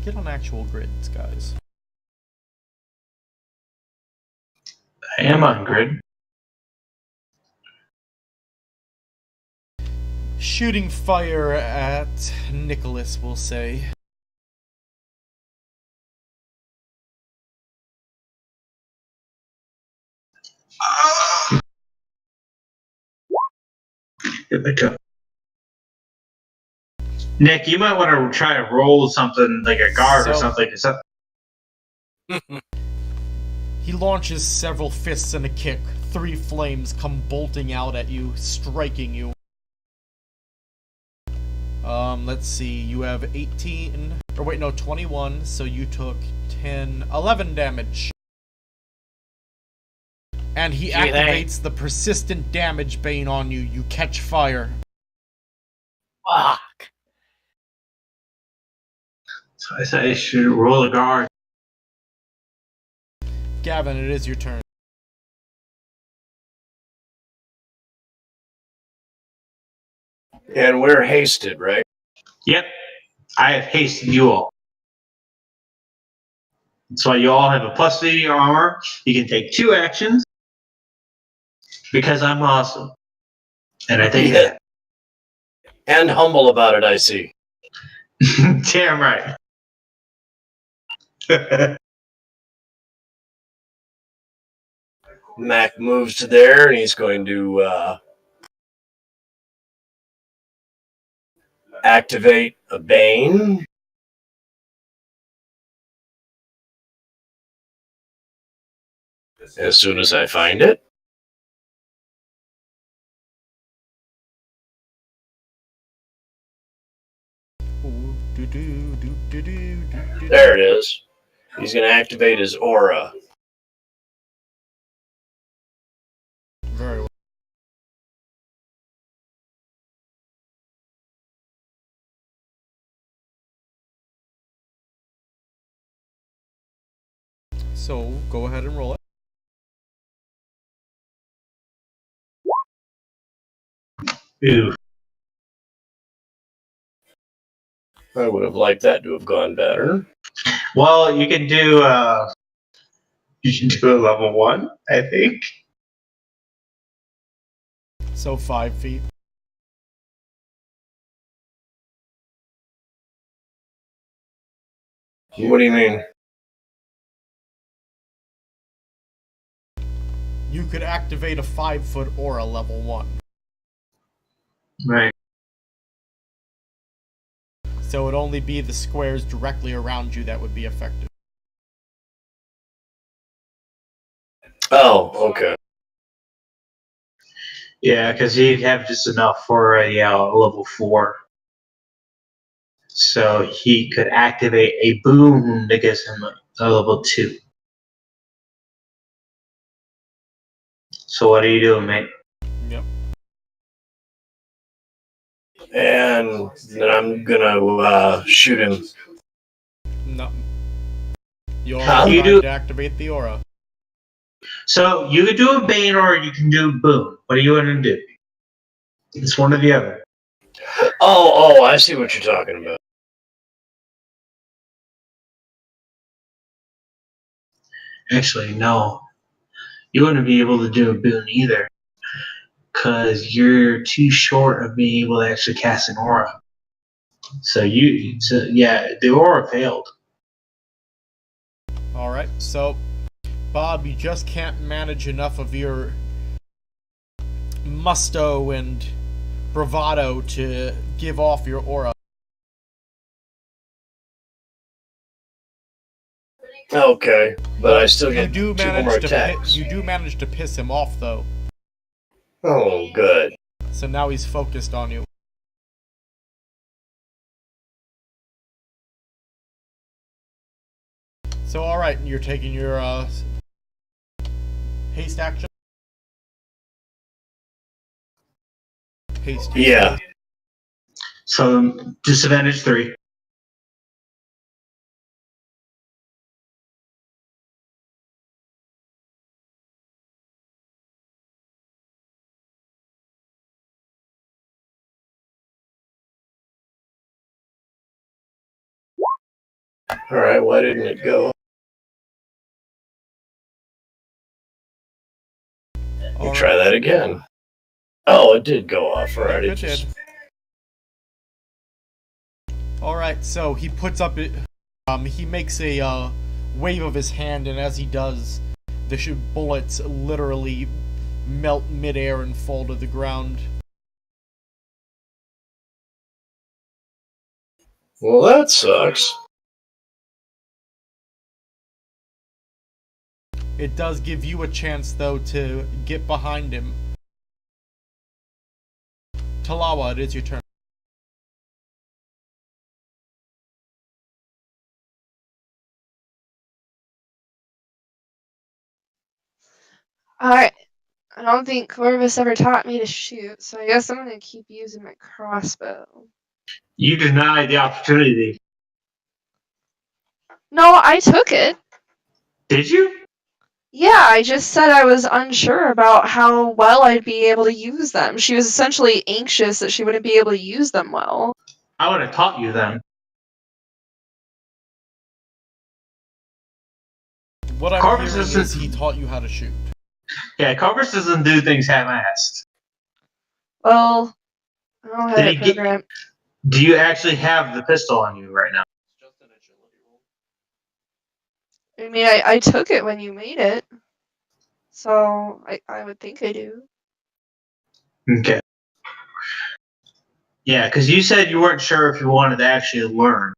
Get on actual grids, guys. I am on grid. Shooting fire at Nicholas, we'll say. Hit my toe. Nick, you might want to try to roll something like a guard or something. He launches several fists and a kick. 3 flames come bolting out at you, striking you. Let's see, you have 18, or wait, no, 21, so you took 11 damage. And he activates the persistent damage bane on you. You catch fire. Fuck. So I said I should roll a guard. Gavin, it is your turn. And we're hasted, right? Yep, I have hasted you all. So you all have a plus 3 to your armor. You can take 2 actions because I'm awesome. And I think Yeah. And humble about it, I see. damn right. Mac moves to there, and he's going to activate a Bane. As soon as I find it. There it is. He's going to activate his aura. Very well. So go ahead and roll it. Ooh. I would have liked that to have gone better. Well, you can do a level 1, I think. So 5 feet. What do you mean? You could activate a 5-foot aura level 1. Right. So it'd only be the squares directly around you that would be affected. Oh, okay. Yeah, because you have just enough for a level 4. So he could activate a boon that gives him a level 2. So what are you doing, mate? Yep. And then I'm going to shoot him. No. You're How trying you do- to activate the aura. So you could do a bane or you can do a boon. What are you going to do? It's one or the other. Oh, I see what you're talking about. Actually, no. You wouldn't be able to do a boon either. Because you're too short of being able to actually cast an aura. So the aura failed. Alright, so Bob, you just can't manage enough of your musto and bravado to give off your aura. Okay, but I still You get do 2 more manage to attacks. you do manage to piss him off though. Oh, good. So now he's focused on you. So alright, you're taking your haste action? Haste. Yeah. So disadvantage 3. Alright, why didn't it go? We'll try that again. Oh, it did go off. Alright, It did. Alright, so he puts up it. He makes a wave of his hand, and as he does, the bullets literally melt midair and fall to the ground. Well, that sucks. It does give you a chance, though, to get behind him. Talawa, it is your turn. Alright. I don't think Corvus ever taught me to shoot, so I guess I'm gonna keep using my crossbow. You denied the opportunity. No, I took it. Did you? Yeah, I just said I was unsure about how well I'd be able to use them. She was essentially anxious that she wouldn't be able to use them well. I would have taught you then. What I'm Corvus hearing isn't- is he taught you how to shoot. Yeah, Corvus doesn't do things half-assed. Well, I don't have Did it he get- programmed. Do you actually have the pistol on you right now? I mean, I took it when you made it. So, I would think I do. Okay. Yeah, because you said you weren't sure if you wanted to actually learn.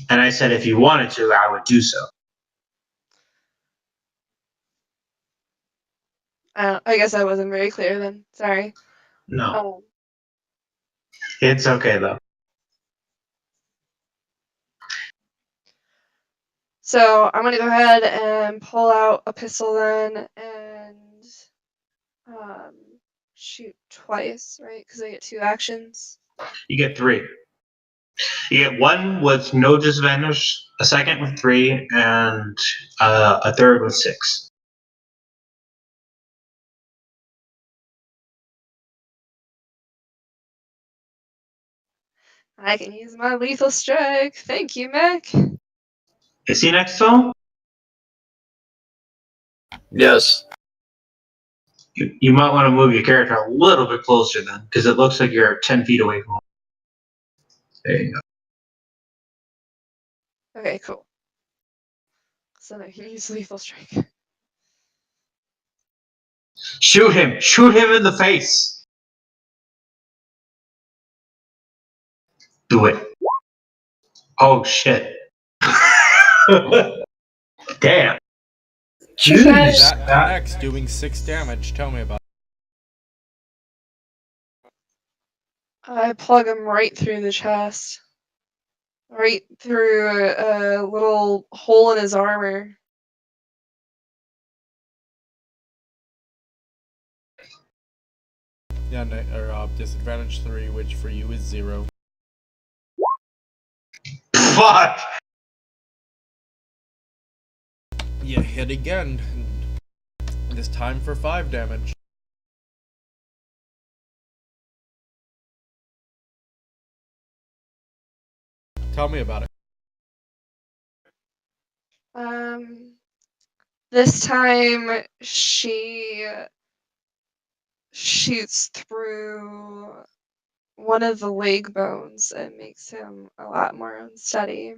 And I said if you wanted to, I would do so. I guess I wasn't very clear then. Sorry. No. It's okay, though. So I'm gonna go ahead and pull out a pistol then and shoot twice, right? Because I get 2 actions. You get 3. You get 1 with no disadvantage, a second with 3, and a third with 6. I can use my lethal strike. Thank you, Mac. Is he next to him? Yes. You might want to move your character a little bit closer then, because it looks like you're 10 feet away from him. There you go. Okay, cool. So I can use lethal strike. Shoot him! Shoot him in the face! Do it. Oh, shit. Damn. Jeez. That connects, doing 6 damage. Tell me about it. I plug him right through the chest. Right through a little hole in his armor. Yeah, disadvantage 3, which for you is 0. Fuck! You hit again. This time for 5 damage. Tell me about it. This time she shoots through one of the leg bones and makes him a lot more unsteady.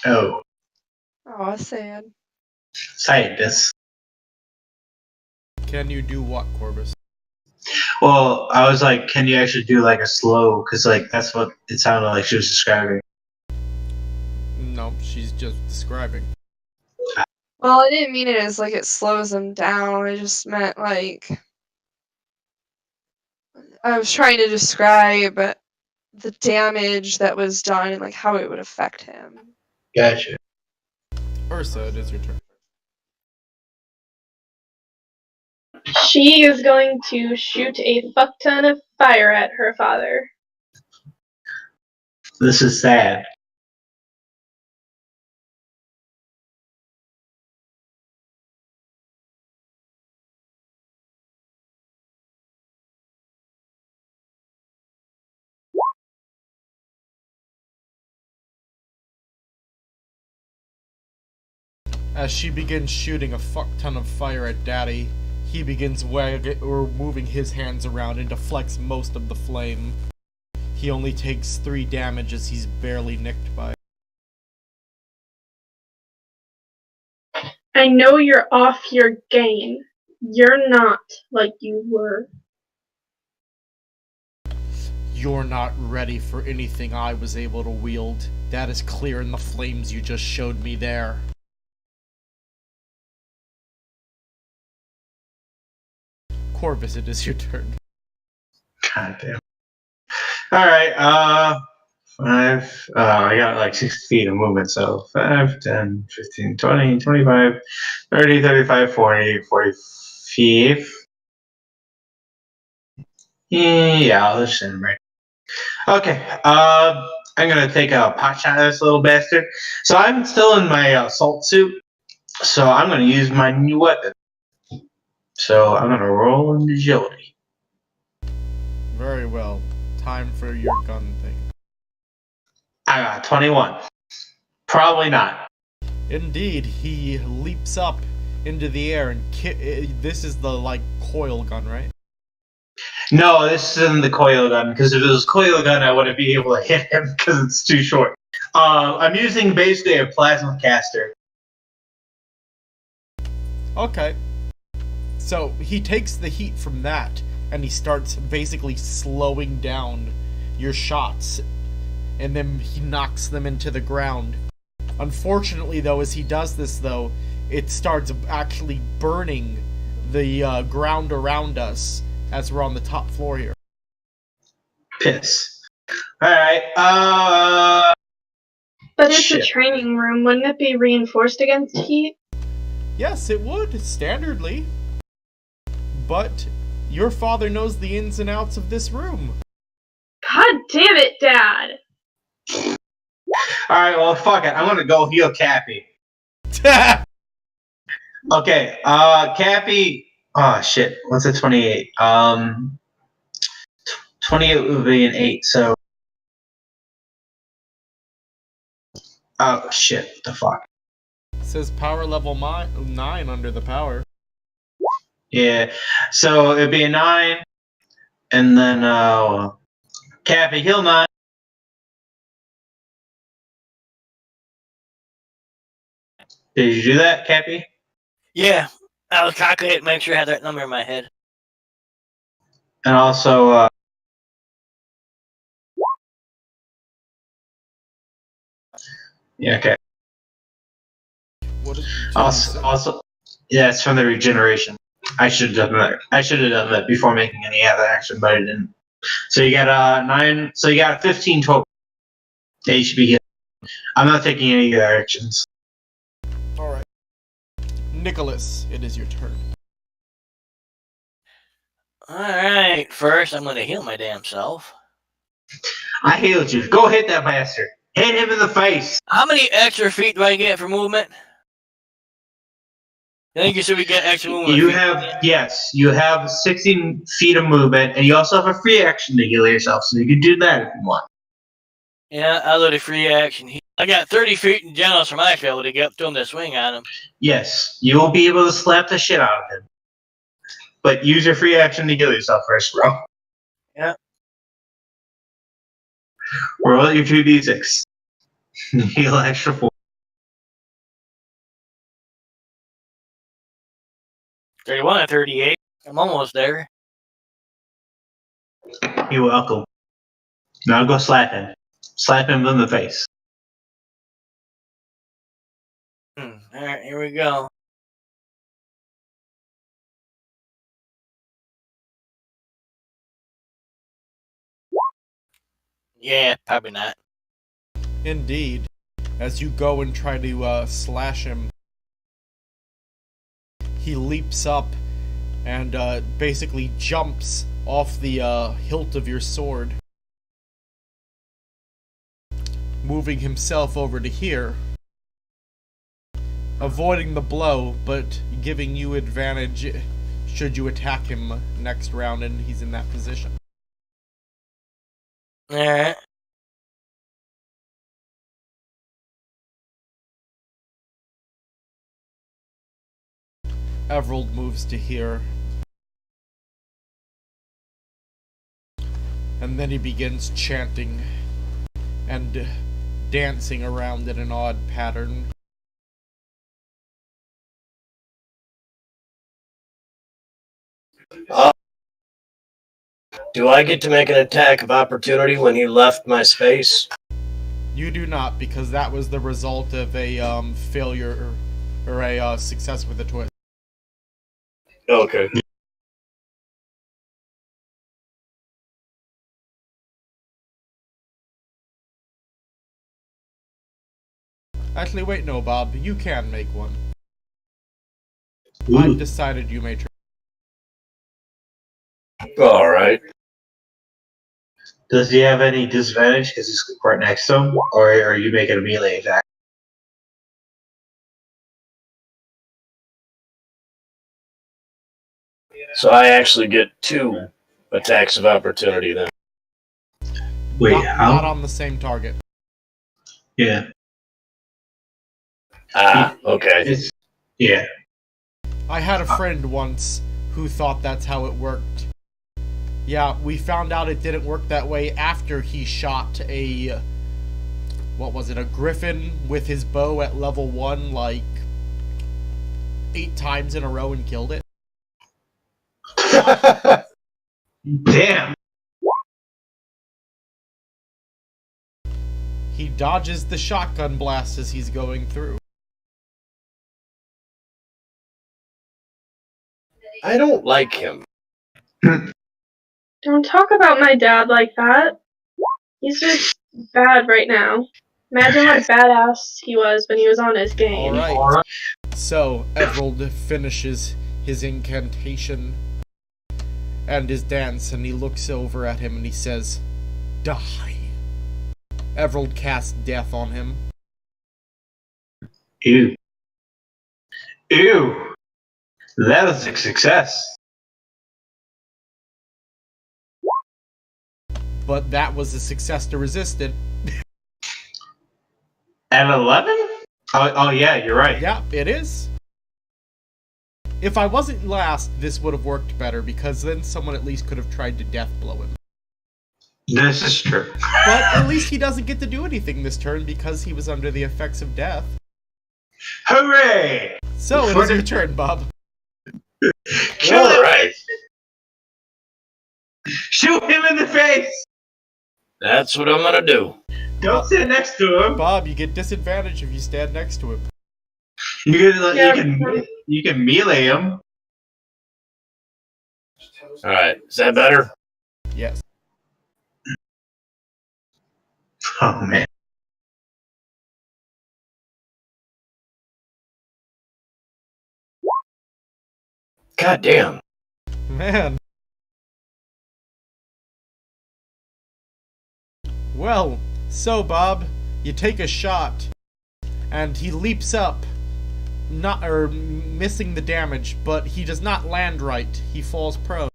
Oh, Oh, sad. scientist. Can you do what, Corvus? Well, I was like, can you actually do like a slow? Because like that's what it sounded like she was describing. No, she's just describing. Well, I didn't mean it as like it slows him down. I just meant like I was trying to describe the damage that was done and like how it would affect him. Gotcha. Ursa, it is your turn. She is going to shoot a fuck ton of fire at her father. This is sad. As she begins shooting a fuck ton of fire at Daddy, he begins moving his hands around and deflects most of the flame. He only takes 3 damage as he's barely nicked by it. I know you're off your game. You're not like you were. You're not ready for anything I was able to wield. That is clear in the flames you just showed me there. Corvus, it is your turn. God damn. Alright, 5, I got like 6 feet of movement, so 5, 10, 15, 20, 25, 30, 35, 40, 40, Fifth. Yeah, I'll just send him right. Okay. I'm gonna take a pot shot at this little bastard. So I'm still in my assault suit. So I'm gonna use my new weapon. So I'm gonna roll an agility. Very well. Time for your gun thing. I got 21. Probably not. Indeed, he leaps up into the air and this is the like coil gun, right? No, this isn't the coil gun, because if it was coil gun, I wouldn't be able to hit him because it's too short. I'm using basically a plasma caster. Okay. So he takes the heat from that and he starts basically slowing down your shots, and then he knocks them into the ground. Unfortunately, though, as he does this, though, it starts actually burning the ground around us as we're on the top floor here. Piss. Alright, But it's Shit. a training room. Wouldn't it be reinforced against heat? Yes, it would, standardly. But your father knows the ins and outs of this room. God damn it, Dad! Alright, well, fuck it. I'm gonna go heal Cappy. Okay, Cappy. Oh, shit. What's a 28? 28 would be an 8, so. Oh, shit. What the fuck? Says power level 9 under the power. Yeah, so it'd be a 9, and then, Cappy, heal 9. Did you do that, Cappy? Yeah, I was calculating, make sure I had that number in my head. And also, yeah, okay. What did you Also, yeah, it's from the regeneration. I should have done that. I should have done that before making any other action, but I didn't. So you got 9. So you got 15 total. Yeah, you should be healed. I'm not taking any other actions. Alright. Nicholas, it is your turn. Alright, first I'm gonna heal my damn self. I healed you. Go hit that bastard. Hit him in the face. How many extra feet do I get for movement? I think you said we get extra movement. You have 16 feet of movement, and you also have a free action to heal yourself, so you can do that if you want. Yeah, I'll do the free action. I got 30 feet in general from my ability to get up to him to swing on him. Yes, you will be able to slap the shit out of him. But use your free action to heal yourself first, bro. Yeah. Roll your 2d6. Heal extra 4. 31 and 38. I'm almost there. You're welcome. Now go slap him. Slap him in the face. Alright, here we go. Yeah, probably not. Indeed. As you go and try to slash him, he leaps up and basically jumps off the hilt of your sword, moving himself over to here, avoiding the blow, but giving you advantage should you attack him next round and he's in that position. Alright. Everald moves to here. And then he begins chanting and dancing around in an odd pattern. Do I get to make an attack of opportunity when he left my space? You do not, because that was the result of a failure or a success with a twist. Okay. Actually, wait, no, Bob. You can make one. Ooh. I've decided you may try. All right. Does he have any disadvantage because he's right next to him, or are you making a melee attack? So I actually get 2 attacks of opportunity then. Wait, Not how? on the same target. Yeah. Okay. It's yeah. I had a friend once who thought that's how it worked. Yeah, we found out it didn't work that way after he shot a... what was it, a griffin with his bow at level 1, like, 8 times in a row and killed it. Damn. He dodges the shotgun blast as he's going through. I don't like him. Don't talk about my dad like that. He's just bad right now. Imagine what a badass he was when he was on his game. Alright. So, Everald finishes his incantation and his dance, and he looks over at him and he says, "Die." Everald casts death on him. Ew. Ew. That is a success. But that was a success to resist it. At 11? Oh yeah, you're right. Yeah, it is. If I wasn't last, this would have worked better, because then someone at least could have tried to death blow him. This is true. But at least he doesn't get to do anything this turn because he was under the effects of death. Hooray! So, it is your turn, Bob. Kill All him! right. Shoot him in the face! That's what I'm gonna do. Don't sit next to him. Bob, you get disadvantage if you stand next to him. You can melee him. All right. Is that better? Yes. Oh man. God damn. Man. Well, so Bob, you take a shot, and he leaps up, missing the damage, but he does not land right. He falls prone.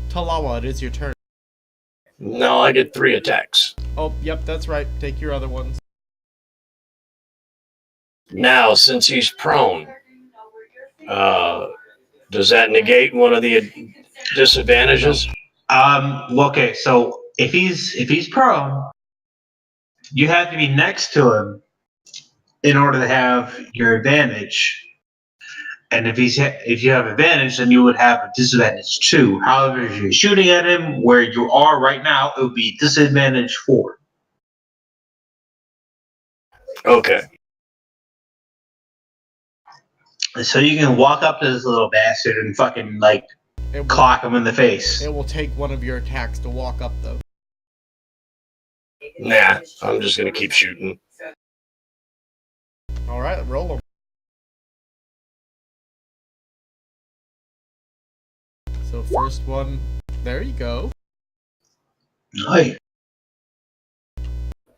Talawa, it is your turn. No, I get 3 attacks. Oh, yep, that's right. Take your other ones. Now, since he's prone, does that negate one of the disadvantages? Okay, so if he's prone, you have to be next to him in order to have your advantage. And if you have advantage, then you would have a disadvantage too. However, if you're shooting at him where you are right now, it would be disadvantage 4. Okay. So you can walk up to this little bastard and fucking It will, clock him in the face. it will take one of your attacks to walk up, though. Nah, I'm just gonna keep shooting. Alright, roll them. So first one, there you go. Nice.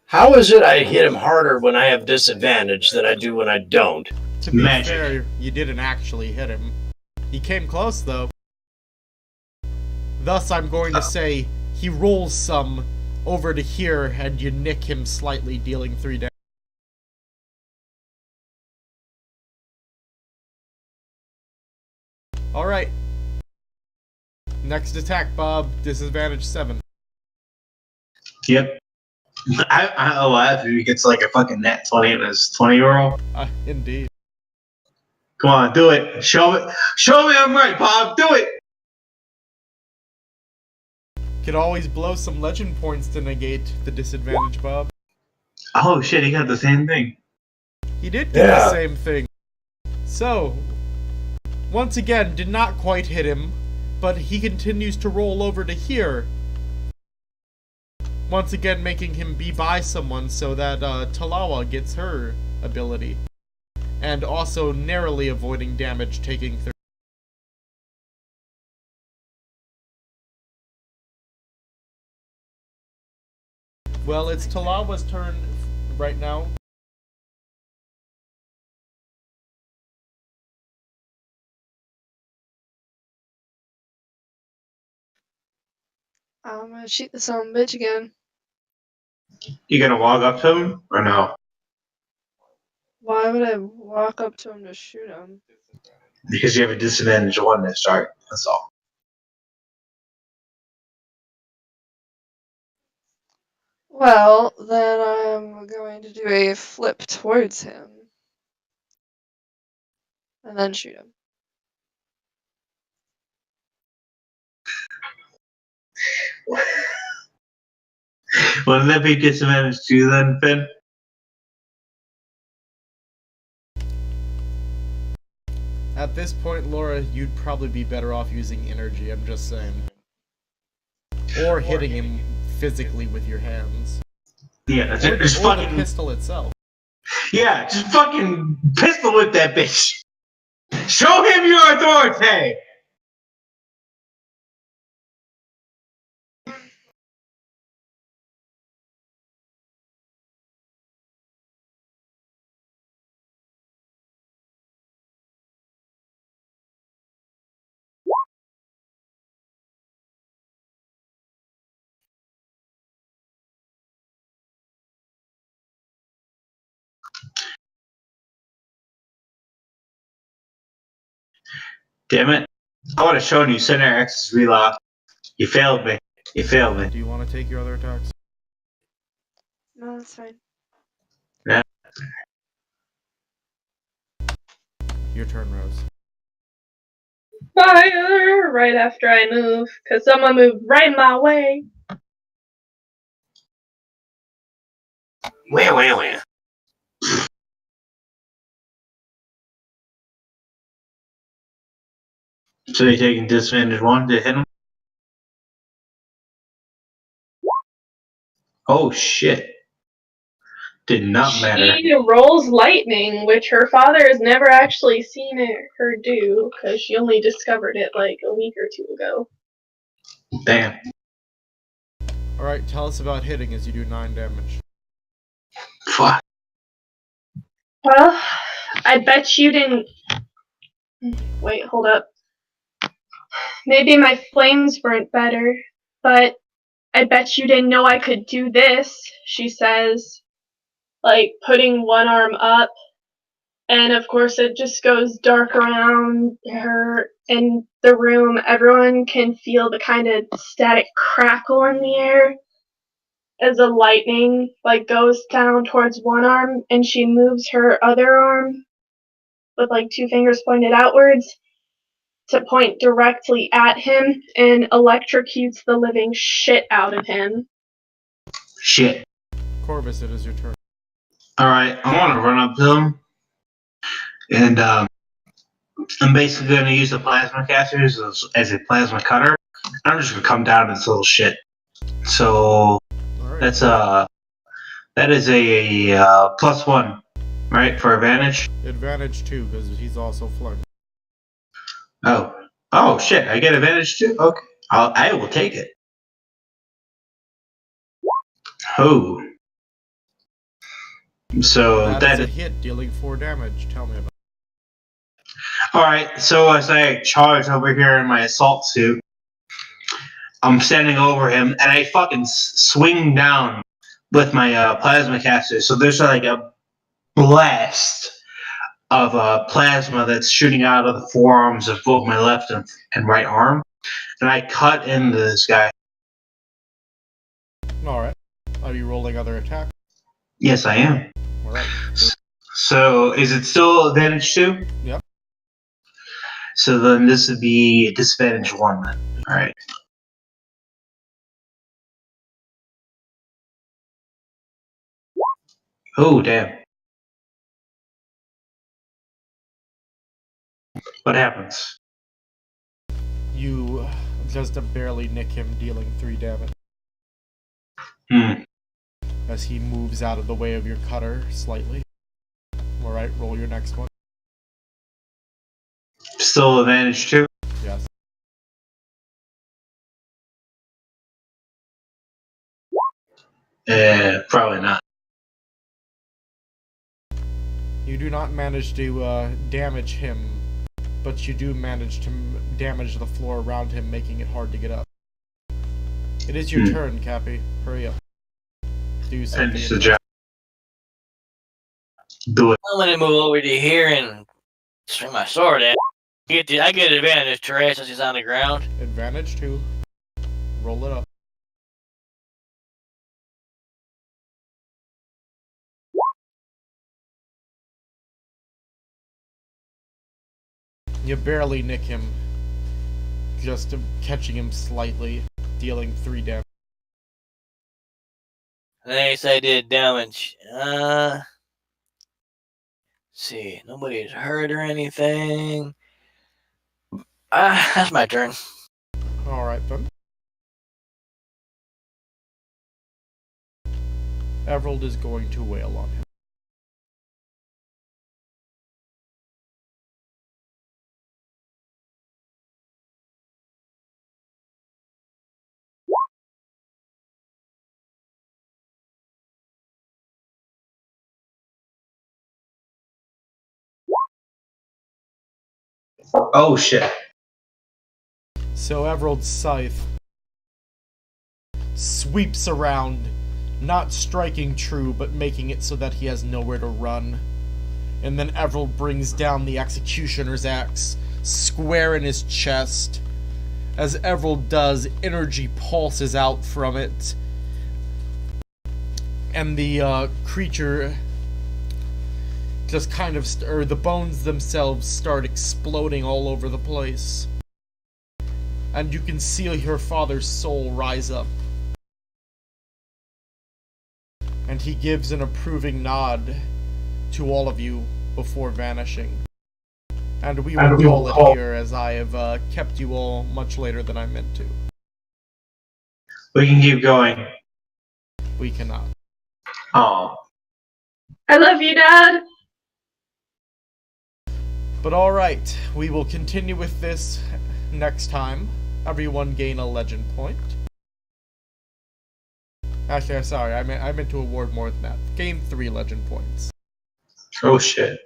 How is it I hit him harder when I have disadvantage than I do when I don't? To be Magic. fair, you didn't actually hit him. He came close, though. Thus, I'm going to say he rolls some over to here, and you nick him slightly, dealing 3 damage. Alright. Next attack, Bob. Disadvantage 7. Yep. I laugh if he gets like a fucking net 20 in his 20-year-old. Indeed. Come on, do it. Show me I'm right, Bob. Do it. Could always blow some legend points to negate the disadvantage, Bob. Oh shit, he got the same thing. He did do the same thing. So, once again, did not quite hit him, but he continues to roll over to here. Once again, making him be by someone so that Talawa gets her ability. And also narrowly avoiding damage, taking 30. Well, it's Talawa's turn right now. I'm gonna shoot this son of a bitch again. You gonna walk up to him or no? Why would I walk up to him to shoot him? Because you have a disadvantage one to start. That's all. Well, then I'm going to do a flip towards him. And then shoot him. Wouldn't that be disadvantage two then, Finn? At this point, Laura, you'd probably be better off using energy, I'm just saying. Or hitting him physically with your hands. Yeah, Or just the fucking. pistol itself. Yeah, just fucking pistol whip that bitch. Show him your authority. Damn it. I would have shown you center X's relock. You failed me. You failed me. Do you want to take your other attacks? No, that's fine. Yeah. Your turn, Rose. Fire right after I move, because someone moved right my way. Wah. So you're taking disadvantage one to hit him? Oh shit. Did not matter. She rolls lightning, which her father has never actually seen her do, because she only discovered it like a week or two ago. Damn. Alright, tell us about hitting as you do 9 damage. Fuck. Well, I bet you didn't. Wait, hold up. Maybe my flames weren't better, but I bet you didn't know I could do this, she says, like putting one arm up. And of course, it just goes dark around her in the room. Everyone can feel the kind of static crackle in the air as the lightning like goes down towards one arm, and she moves her other arm with like two fingers pointed outwards to point directly at him and electrocutes the living shit out of him. Shit. Corvus, it is your turn. Alright, I want to run up to him. And I'm basically going to use the plasma casters as a plasma cutter. I'm just going to come down this little shit. So Alright. that's that is a +1, right, for advantage? Advantage 2, because he's also flanked. Oh shit! I get advantage too. Okay, I will take it. Oh, so That is a hit, dealing 4 damage. Tell me about it. All right. So as I charge over here in my assault suit, I'm standing over him, and I fucking swing down with my plasma caster. So there's like a blast of plasma that's shooting out of the forearms of both my left and right arm, and I cut into this guy. Alright. Are you rolling other attack? Yes, I am. Alright. So is it still advantage 2? Yep. So then this would be disadvantage 1 then. Alright. Oh, damn. What happens? You just barely nick him, dealing 3 damage. As he moves out of the way of your cutter slightly. Alright, roll your next one. Still advantage 2? Yes. Probably not. You do not manage to damage him, but you do manage to damage the floor around him, making it hard to get up. It is your turn, Cappy. Hurry up. Do something. Finish the job. Do it. I'm gonna move over to here and swing my sword at. I get advantage to Ray since he's on the ground. Advantage 2. Roll it up. You barely nick him, just catching him slightly, dealing 3 damage. Nice, I did damage. See, nobody's hurt or anything. That's my turn. Alright then. Everald is going to wail on him. Oh shit. So Everald's scythe sweeps around, not striking true, but making it so that he has nowhere to run. And then Everald brings down the executioner's axe, square in his chest. As Everald does, energy pulses out from it, and the creature just kind of, or the bones themselves start exploding all over the place. And you can see your father's soul rise up. And he gives an approving nod to all of you before vanishing. And we will call it here, as I have kept you all much later than I meant to. We can keep going. We cannot. Oh. I love you, Dad. But alright, we will continue with this next time. Everyone gain a legend point. Actually, I'm sorry, I meant to award more than that. Gain 3 legend points. Oh shit.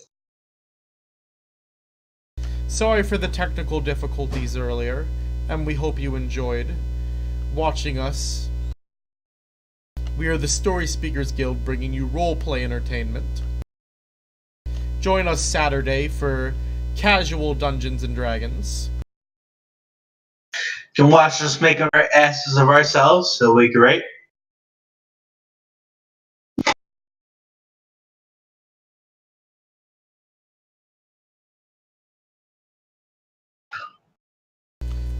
Sorry for the technical difficulties earlier, and we hope you enjoyed watching us. We are the Story Speakers Guild, bringing you roleplay entertainment. Join us Saturday for casual Dungeons and Dragons. You can watch us make our asses of ourselves, so we great.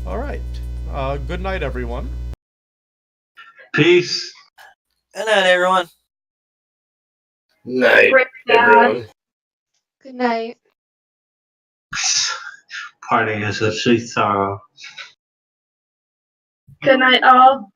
Alright. Good night, everyone. Peace. Good night, everyone. Night, Great, Dad. everyone. Good night. Parting is a sweet sorrow. Good night, all.